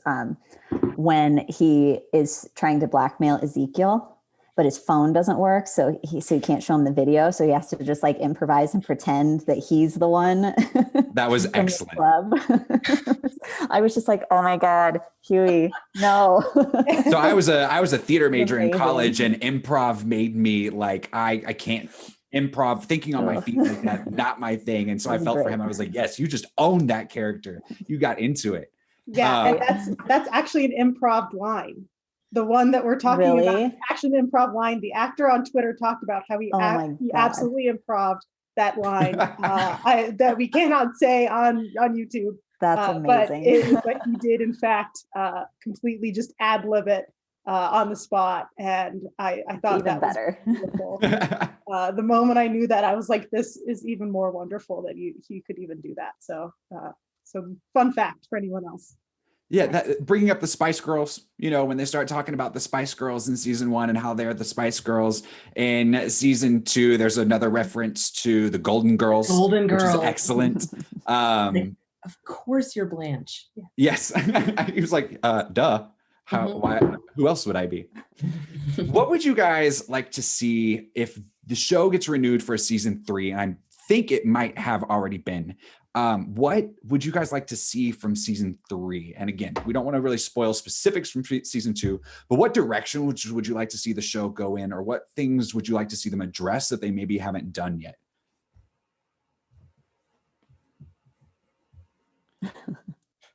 when he is trying to blackmail Ezekiel, but his phone doesn't work, so he can't show him the video, so he has to just like improvise and pretend that he's the one. That was excellent. I was just like, "Oh my God, Huey, no." So I was a theater major in college, and improv made me like I can't improv, thinking on my feet like that, not my thing. And so I felt for him. I was like, "Yes, you just owned that character. You got into it." Yeah, and that's actually an improv line. The one that we're talking about, action improv line. The actor on Twitter talked about how he absolutely improved that line that we cannot say on YouTube. That's amazing. But he did, in fact, completely just ad-lib it on the spot. And I thought that was better. Beautiful. The moment I knew that, I was like, this is even more wonderful that he could even do that. So fun fact for anyone else. Yeah, bringing up the Spice Girls, when they start talking about the Spice Girls in season 1 and how they're the Spice Girls. In season 2, there's another reference to the Golden Girls. Which is excellent. Of course you're Blanche. Yeah. Yes. He was like, duh. Why? Who else would I be? What would you guys like to see if the show gets renewed for a season 3? And I think it might have already been. What would you guys like to see from season 3? And again, we don't want to really spoil specifics from season 2, but what direction would you like to see the show go in, or what things would you like to see them address that they maybe haven't done yet?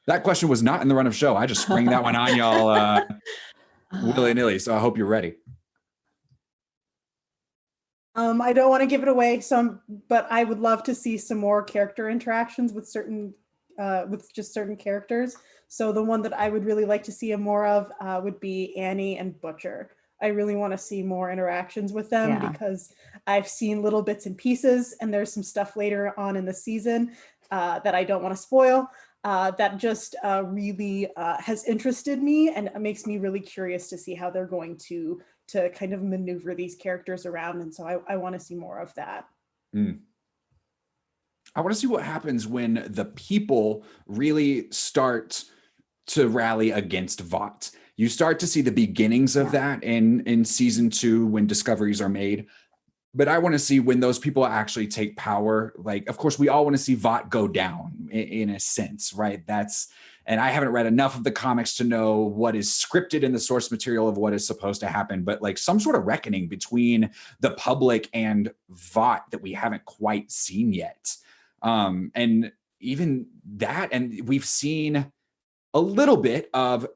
That question was not in the run of show. I just sprang that one on y'all willy-nilly, so I hope you're ready. I don't want to give it away, but I would love to see some more character interactions with certain characters. So the one that I would really like to see more of would be Annie and Butcher. I really want to see more interactions with them because I've seen little bits and pieces, and there's some stuff later on in the season that I don't want to spoil that just really has interested me, and it makes me really curious to see how they're going to kind of maneuver these characters around. And so I want to see more of that. I want to see what happens when the people really start to rally against Vought. You start to see the beginnings of that in season 2 when discoveries are made. But I want to see when those people actually take power. Like, of course, we all want to see Vought go down in a sense, right? And I haven't read enough of the comics to know what is scripted in the source material of what is supposed to happen, but like some sort of reckoning between the public and Vought that we haven't quite seen yet. And even that, and we've seen a little bit of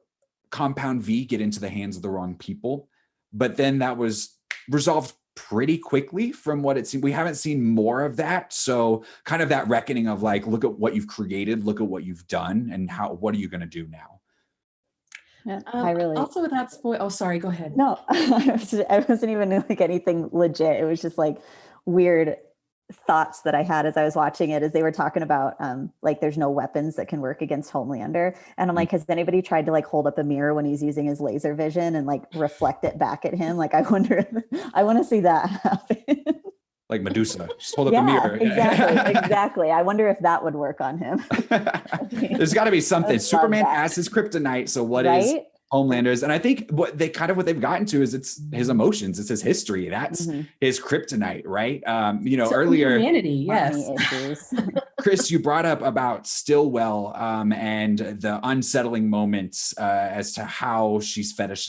Compound V get into the hands of the wrong people, but then that was resolved pretty quickly from what it seemed. We haven't seen more of that. So kind of that reckoning of like, look at what you've created, look at what you've done, and what are you going to do now? Yeah, I really also without spoil. Oh, sorry, go ahead. No, I wasn't even like anything legit. It was just like weird thoughts that I had as I was watching it, as they were talking about like there's no weapons that can work against Homelander. And I'm like, has anybody tried to like hold up a mirror when he's using his laser vision and like reflect it back at him? Like, I wonder, I want to see that happen. Like Medusa, just hold up a mirror. Exactly. I wonder if that would work on him. There's got to be something. Superman has his kryptonite. So what is Homelander's? And I think what they've gotten to is it's his emotions. It's his history. That's his kryptonite, right? Earlier, humanity, yes. Chris, you brought up about Stillwell and the unsettling moments as to how she's fetish.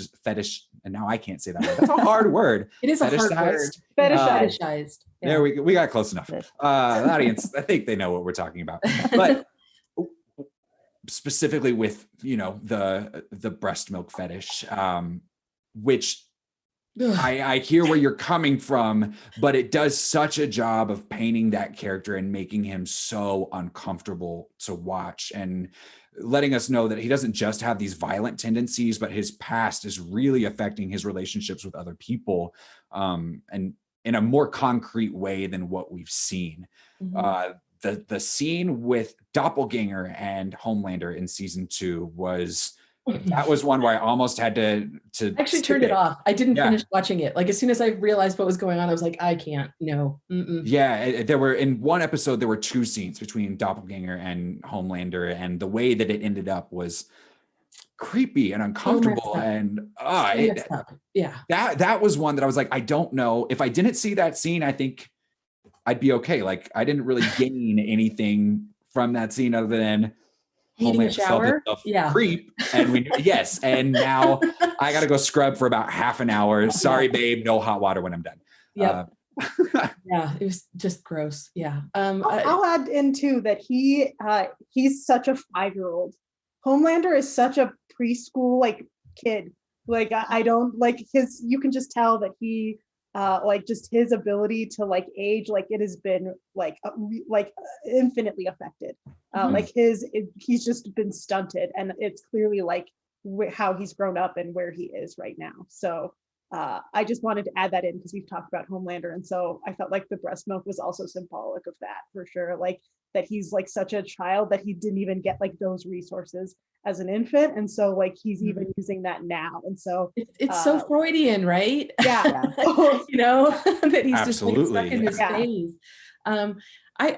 And now I can't say that word. That's a hard word. It is a hard word. Fetishized. Yeah. There we got close enough. The audience, I think they know what we're talking about. But specifically with the breast milk fetish, which I hear where you're coming from, but it does such a job of painting that character and making him so uncomfortable to watch and letting us know that he doesn't just have these violent tendencies, but his past is really affecting his relationships with other people, and in a more concrete way than what we've seen. The scene with Doppelganger and Homelander in season 2 was one where I almost had to I actually turned it off. I didn't finish watching it. Like as soon as I realized what was going on, I was like, I can't, no. Yeah, there were, in one episode, there were 2 scenes between Doppelganger and Homelander, and the way that it ended up was creepy and uncomfortable. And that was one that I was like, I don't know. If I didn't see that scene, I think I'd be okay. Like I didn't really gain anything from that scene other than needing a shower. Creep. And and now I got to go scrub for about half an hour. Sorry, babe, no hot water when I'm done. Yep. Yeah, it was just gross. Yeah. I'll add in too that he's such a 5-year-old. Homelander is such a preschool like kid. Like I don't like his. You can just tell that he like just his ability to like age, like it has been like infinitely affected. Like he's just been stunted, and it's clearly like how he's grown up and where he is right now. So I just wanted to add that in because we've talked about Homelander, and so I felt like the breast milk was also symbolic of that for sure. Like that he's like such a child that he didn't even get like those resources as an infant, and so like he's even using that now, and so it's so Freudian, right? Yeah. That he's absolutely just like stuck in his phase. I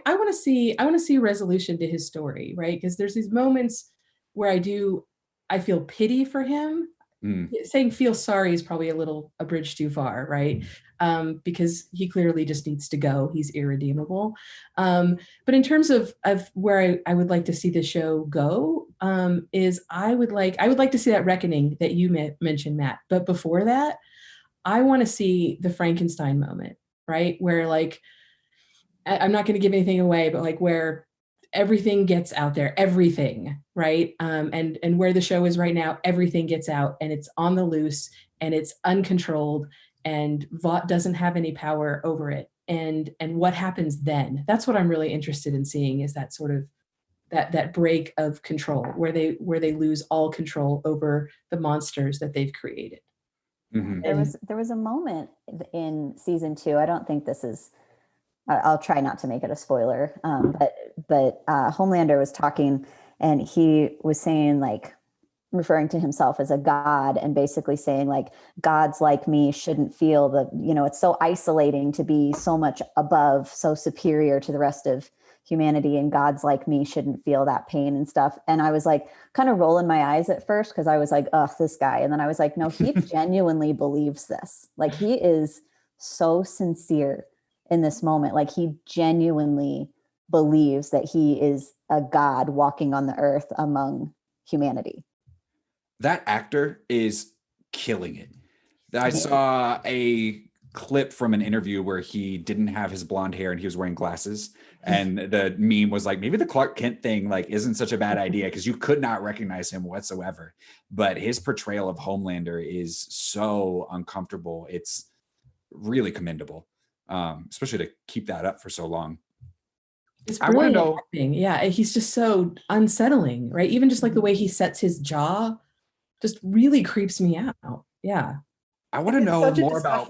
want to see resolution to his story, right? Because there's these moments where I feel pity for him. Saying feel sorry is probably a bridge too far, right? Because he clearly just needs to go. He's irredeemable. But in terms of where I would like to see the show go, is I would like to see that reckoning that you mentioned, Matt. But before that, I want to see the Frankenstein moment, right? Where like, I'm not going to give anything away, but like where everything gets out there, everything, right? And where the show is right now, everything gets out and it's on the loose and it's uncontrolled, and Vought doesn't have any power over it. And what happens then? That's what I'm really interested in seeing, is that sort of that break of control where they lose all control over the monsters that they've created. There was a moment in season 2. I don't think this is, I'll try not to make it a spoiler. But Homelander was talking, and he was saying, like, referring to himself as a god, and basically saying like, gods like me shouldn't feel it's so isolating to be so much above, so superior to the rest of humanity and gods like me shouldn't feel that pain and stuff. And I was like kind of rolling my eyes at first because I was like, ugh, this guy. And then I was like, no, he genuinely believes this. Like he is so sincere in this moment. Like he genuinely believes that he is a god walking on the earth among humanity. That actor is killing it. I saw a clip from an interview where he didn't have his blonde hair and he was wearing glasses. And the meme was like, maybe the Clark Kent thing like isn't such a bad idea because you could not recognize him whatsoever. But his portrayal of Homelander is so uncomfortable. It's really commendable, especially to keep that up for so long. It's brilliant acting. Yeah, he's just so unsettling, right? Even just like the way he sets his jaw just really creeps me out. Yeah. I want to know more about.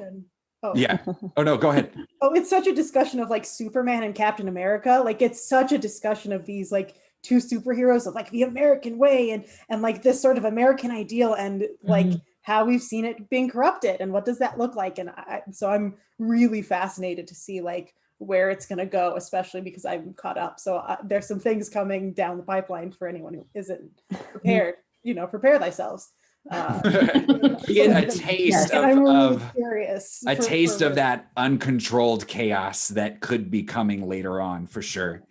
Oh. Yeah. Oh, no, go ahead. Oh, it's such a discussion of like Superman and Captain America. Like it's such a discussion of these like two superheroes of like the American way and like this sort of American ideal and like how we've seen it being corrupted and what does that look like. And so I'm really fascinated to see like where it's going to go, especially because I'm caught up. So there's some things coming down the pipeline for anyone who isn't prepared, prepare thyself. Get a taste of that uncontrolled chaos that could be coming later on for sure.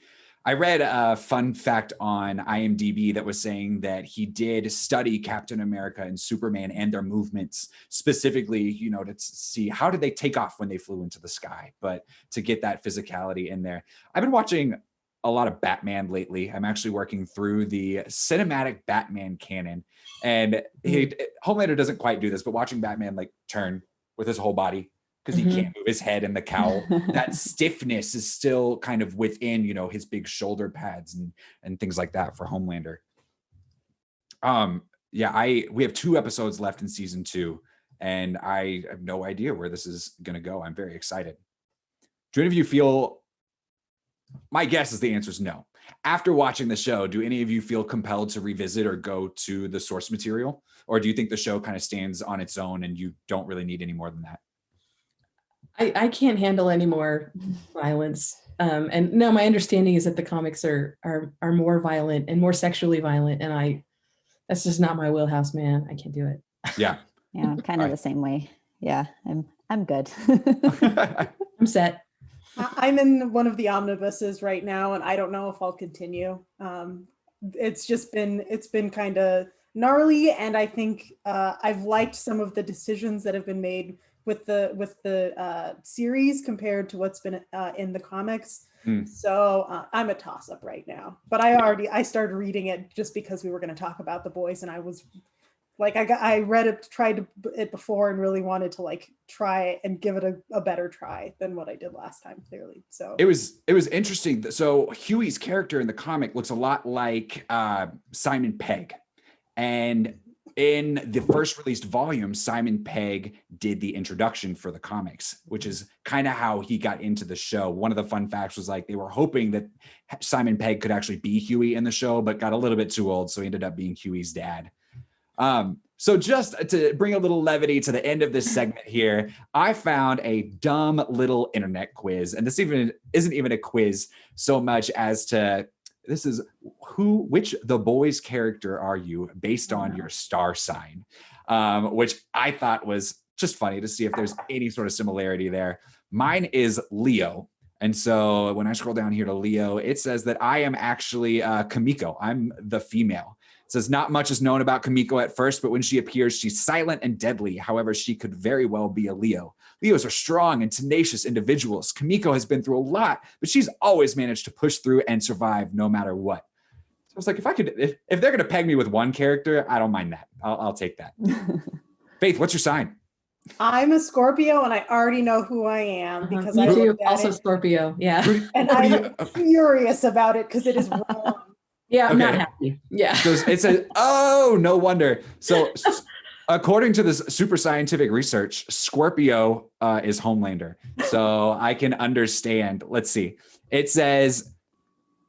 I read a fun fact on IMDb that was saying that he did study Captain America and Superman and their movements specifically, to see how did they take off when they flew into the sky, but to get that physicality in there. I've been watching a lot of Batman lately. I'm actually working through the cinematic Batman canon. And Homelander doesn't quite do this, but watching Batman like turn with his whole body because he can't move his head in the cowl, that stiffness is still kind of within, his big shoulder pads and things like that for Homelander. We have 2 episodes left in season 2, and I have no idea where this is going to go. I'm very excited. Do any of you feel? My guess is the answer is no. After watching the show, do any of you feel compelled to revisit or go to the source material? Or do you think the show kind of stands on its own and you don't really need any more than that? I can't handle any more violence. And no, my understanding is that the comics are more violent and more sexually violent. And that's just not my wheelhouse, man. I can't do it. Yeah. Yeah, kind of the same way. Yeah, I'm good. I'm set. I'm in one of the omnibuses right now, and I don't know if I'll continue. It's been kind of gnarly, and I think I've liked some of the decisions that have been made with the series compared to what's been in the comics. So I'm a toss-up right now. But I started reading it just because we were going to talk about The Boys, and I was like, I read it, tried it before, and really wanted to like try and give it a better try than what I did last time. Clearly, so it was interesting. So Huey's character in the comic looks a lot like Simon Pegg, and in the first released volume, Simon Pegg did the introduction for the comics, which is kind of how he got into the show. One of the fun facts was like they were hoping that Simon Pegg could actually be Huey in the show, but got a little bit too old, so he ended up being Huey's dad. So just to bring a little levity to the end of this segment here, I found a dumb little internet quiz, and this isn't even a quiz so much as to this is which The Boys character are you based on your star sign, which I thought was just funny to see if there's any sort of similarity there. Mine is Leo. And so when I scroll down here to Leo, it says that I am actually Kamiko. I'm the female. It says not much is known about Kamiko at first, but when she appears, she's silent and deadly. However, she could very well be a Leo. Leos are strong and tenacious individuals. Kamiko has been through a lot, but she's always managed to push through and survive no matter what. So I was like, if they're going to peg me with one character, I don't mind that. I'll take that. Faith, what's your sign? I'm a Scorpio, and I already know who I am because I looked at also it. Scorpio, yeah. And I'm furious about it because it is wrong. Yeah, I'm not happy. Yeah. So it says, oh, no wonder. So according to this super scientific research, Scorpio is Homelander. So I can understand. Let's see. It says,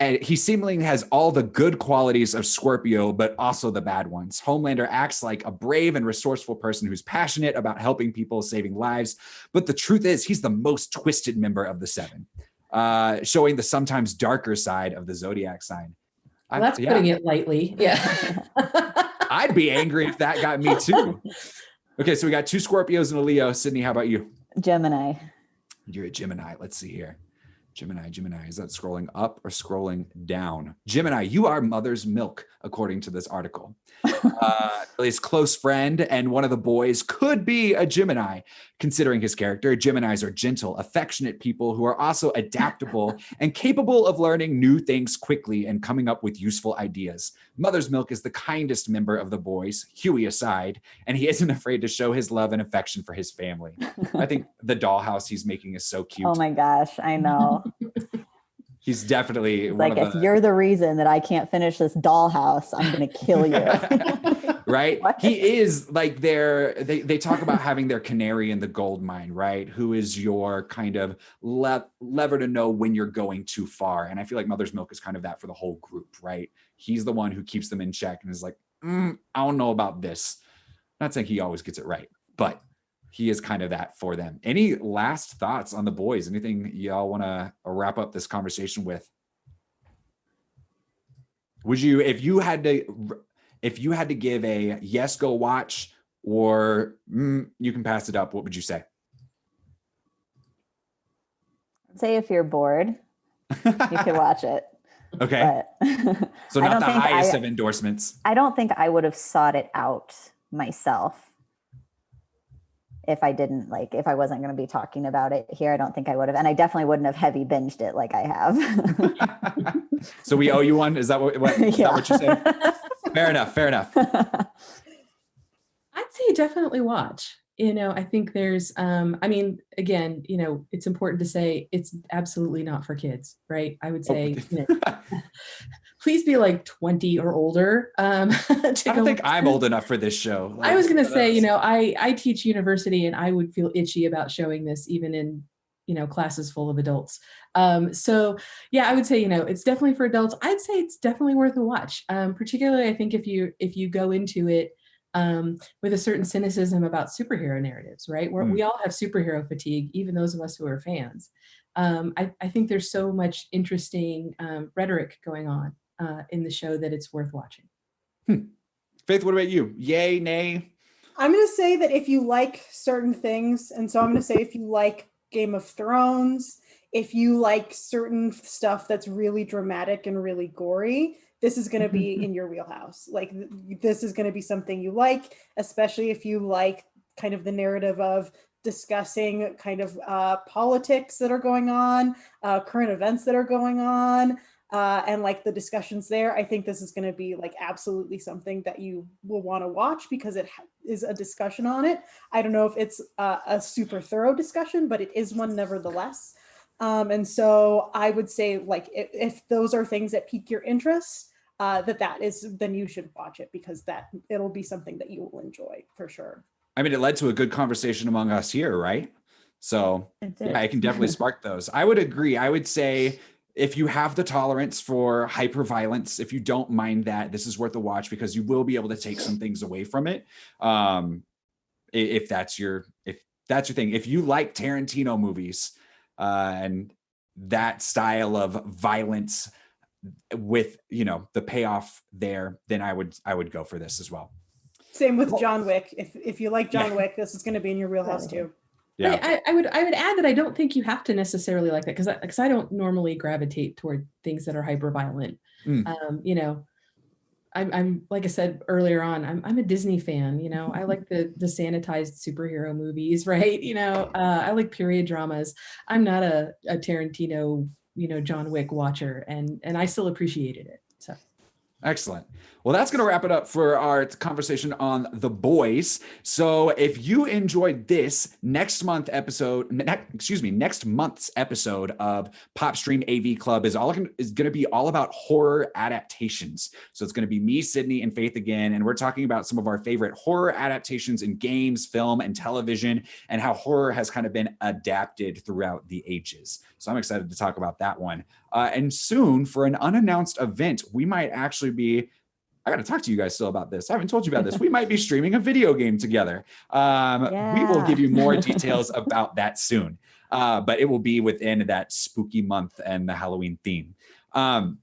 and he seemingly has all the good qualities of Scorpio, but also the bad ones. Homelander acts like a brave and resourceful person who's passionate about helping people, saving lives. But the truth is, he's the most twisted member of the 7. showing the sometimes darker side of the zodiac sign. Well, that's putting it lightly. Yeah. I'd be angry if that got me too. Okay, so we got 2 Scorpios and a Leo. Sydney, how about you? Gemini. You're a Gemini. Let's see here. Gemini. Is that scrolling up or scrolling down? Gemini, you are mother's milk, according to this article. His close friend and one of the boys could be a Gemini, considering his character. Geminis are gentle, affectionate people who are also adaptable and capable of learning new things quickly and coming up with useful ideas. Mother's milk is the kindest member of the boys, Huey aside, and he isn't afraid to show his love and affection for his family. I think the dollhouse he's making is so cute. Oh my gosh, I know. He's definitely It's like, if you're the reason that I can't finish this dollhouse, I'm going to kill you. Right? He is like they talk about having their canary in the gold mine, right? Who is your kind of lever to know when you're going too far. And I feel like Mother's Milk is kind of that for the whole group, right? He's the one who keeps them in check and is like, I don't know about this. Not saying he always gets it right, but he is kind of that for them. Any last thoughts on the boys? Anything y'all want to wrap up this conversation with? Would you, if you had to give a yes, go watch, or you can pass it up, what would you say? Say if you're bored, you can watch it. Okay. But so not the highest of endorsements. I don't think I would have sought it out myself. If I wasn't going to be talking about it here, I don't think I would have. And I definitely wouldn't have heavy binged it like I have. So we owe you one? Is that what is that what you're saying? Fair enough. I'd say definitely watch. I think there's, again, it's important to say it's absolutely not for kids, right? I would say, please be like 20 or older. I don't think I'm old enough for this show. I was going to say, I teach university and I would feel itchy about showing this even in, classes full of adults. So yeah, I would say, it's definitely for adults. I'd say it's definitely worth a watch. Particularly, I think if you go into it with a certain cynicism about superhero narratives, right? Where we all have superhero fatigue, even those of us who are fans. I think there's so much interesting rhetoric going on in the show that it's worth watching. Faith, what about you? Yay, nay? I'm going to say that if you like certain things, and so I'm going to say if you like Game of Thrones, if you like certain stuff that's really dramatic and really gory, this is going to be in your wheelhouse. Like, this is going to be something you like, especially if you like kind of the narrative of discussing kind of politics that are going on, current events that are going on, and like the discussions there. I think this is going to be like absolutely something that you will want to watch because it is a discussion on it. I don't know if it's a super thorough discussion, but it is one nevertheless. And so I would say, like, if those are things that pique your interest, then you should watch it because it'll be something that you will enjoy for sure. I mean, it led to a good conversation among us here, right? So yeah, I can definitely spark those. I would agree. I would say if you have the tolerance for hyperviolence, if you don't mind that, this is worth a watch because you will be able to take some things away from it. If that's your thing. If you like Tarantino movies and that style of violence with the payoff there, then I would go for this as well. Same with John Wick. If you like John Wick, this is going to be in your wheelhouse too. Yeah, I would add that I don't think you have to necessarily like that because I don't normally gravitate toward things that are hyper violent. I'm like I said earlier on, I'm a Disney fan. I like the sanitized superhero movies, right? I like period dramas. I'm not a Tarantino, John Wick watcher, and I still appreciated it. So. Excellent. Well, that's going to wrap it up for our conversation on The Boys. So if you enjoyed this next month's episode of PopStream AV Club is going to be all about horror adaptations. So it's going to be me, Sydney, and Faith again. And we're talking about some of our favorite horror adaptations in games, film, and television, and how horror has kind of been adapted throughout the ages. So I'm excited to talk about that one. And soon, for an unannounced event, we might actually be, I got to talk to you guys still about this. I haven't told you about this. We might be streaming a video game together. We will give you more details about that soon, but it will be within that spooky month and the Halloween theme.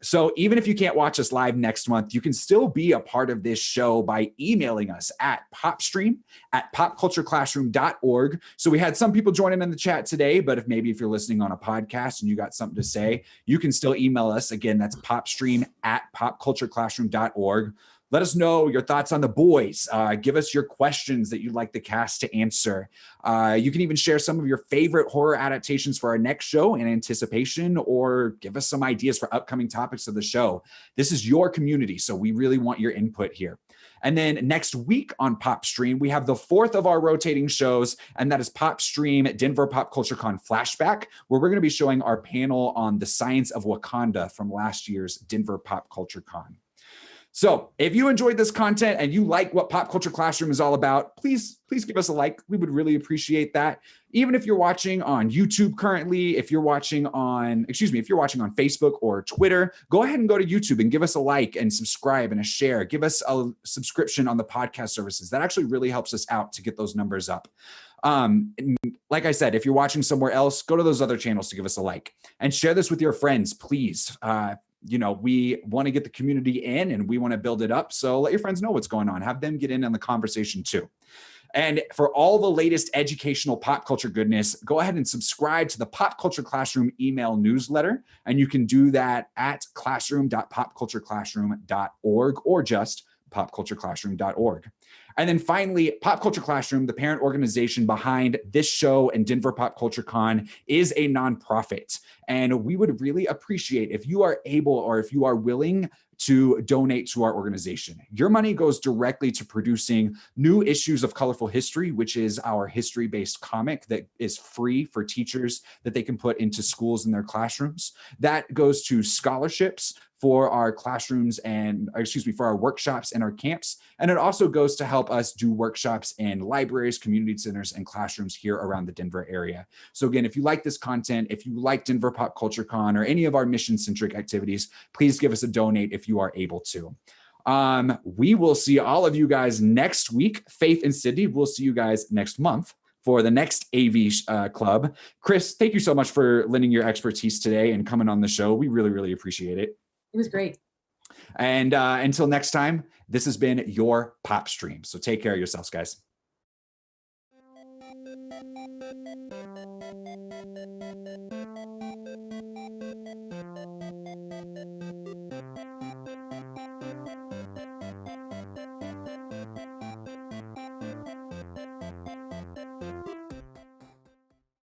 So even if you can't watch us live next month, you can still be a part of this show by emailing us at popstream@popcultureclassroom.org. So we had some people joining in the chat today, but if you're listening on a podcast and you got something to say, you can still email us. Again, that's popstream@popcultureclassroom.org. Let us know your thoughts on the boys. Give us your questions that you'd like the cast to answer. You can even share some of your favorite horror adaptations for our next show in anticipation, or give us some ideas for upcoming topics of the show. This is your community, so we really want your input here. And then next week on PopStream, we have the fourth of our rotating shows, and that is PopStream Denver Pop Culture Con Flashback, where we're going to be showing our panel on the science of Wakanda from last year's Denver Pop Culture Con. So if you enjoyed this content and you like what Pop Culture Classroom is all about, please give us a like. We would really appreciate that. Even if you're watching on YouTube currently, if you're watching on Facebook or Twitter, go ahead and go to YouTube and give us a like and subscribe and a share. Give us a subscription on the podcast services. That actually really helps us out to get those numbers up. Like I said, if you're watching somewhere else, go to those other channels to give us a like and share this with your friends, please. We want to get the community in and we want to build it up. So let your friends know what's going on. Have them get in on the conversation too. And for all the latest educational pop culture goodness, go ahead and subscribe to the Pop Culture Classroom email newsletter. And you can do that at classroom.popcultureclassroom.org or just popcultureclassroom.org. And then finally, Pop Culture Classroom, the parent organization behind this show and Denver Pop Culture Con, is a nonprofit. And we would really appreciate if you are able or if you are willing to donate to our organization. Your money goes directly to producing new issues of Colorful History, which is our history-based comic that is free for teachers that they can put into schools in their classrooms. That goes to scholarships for our classrooms for our workshops and our camps. And it also goes to help us do workshops in libraries, community centers, and classrooms here around the Denver area. So again, if you like this content, if you like Denver Pop Culture Con or any of our mission-centric activities, please give us a donate if you are able to. We will see all of you guys next week. Faith and Sydney, we'll see you guys next month for the next AV Club. Chris, thank you so much for lending your expertise today and coming on the show. We really, really appreciate it. It was great. And until next time, this has been your PopStream. So take care of yourselves, guys.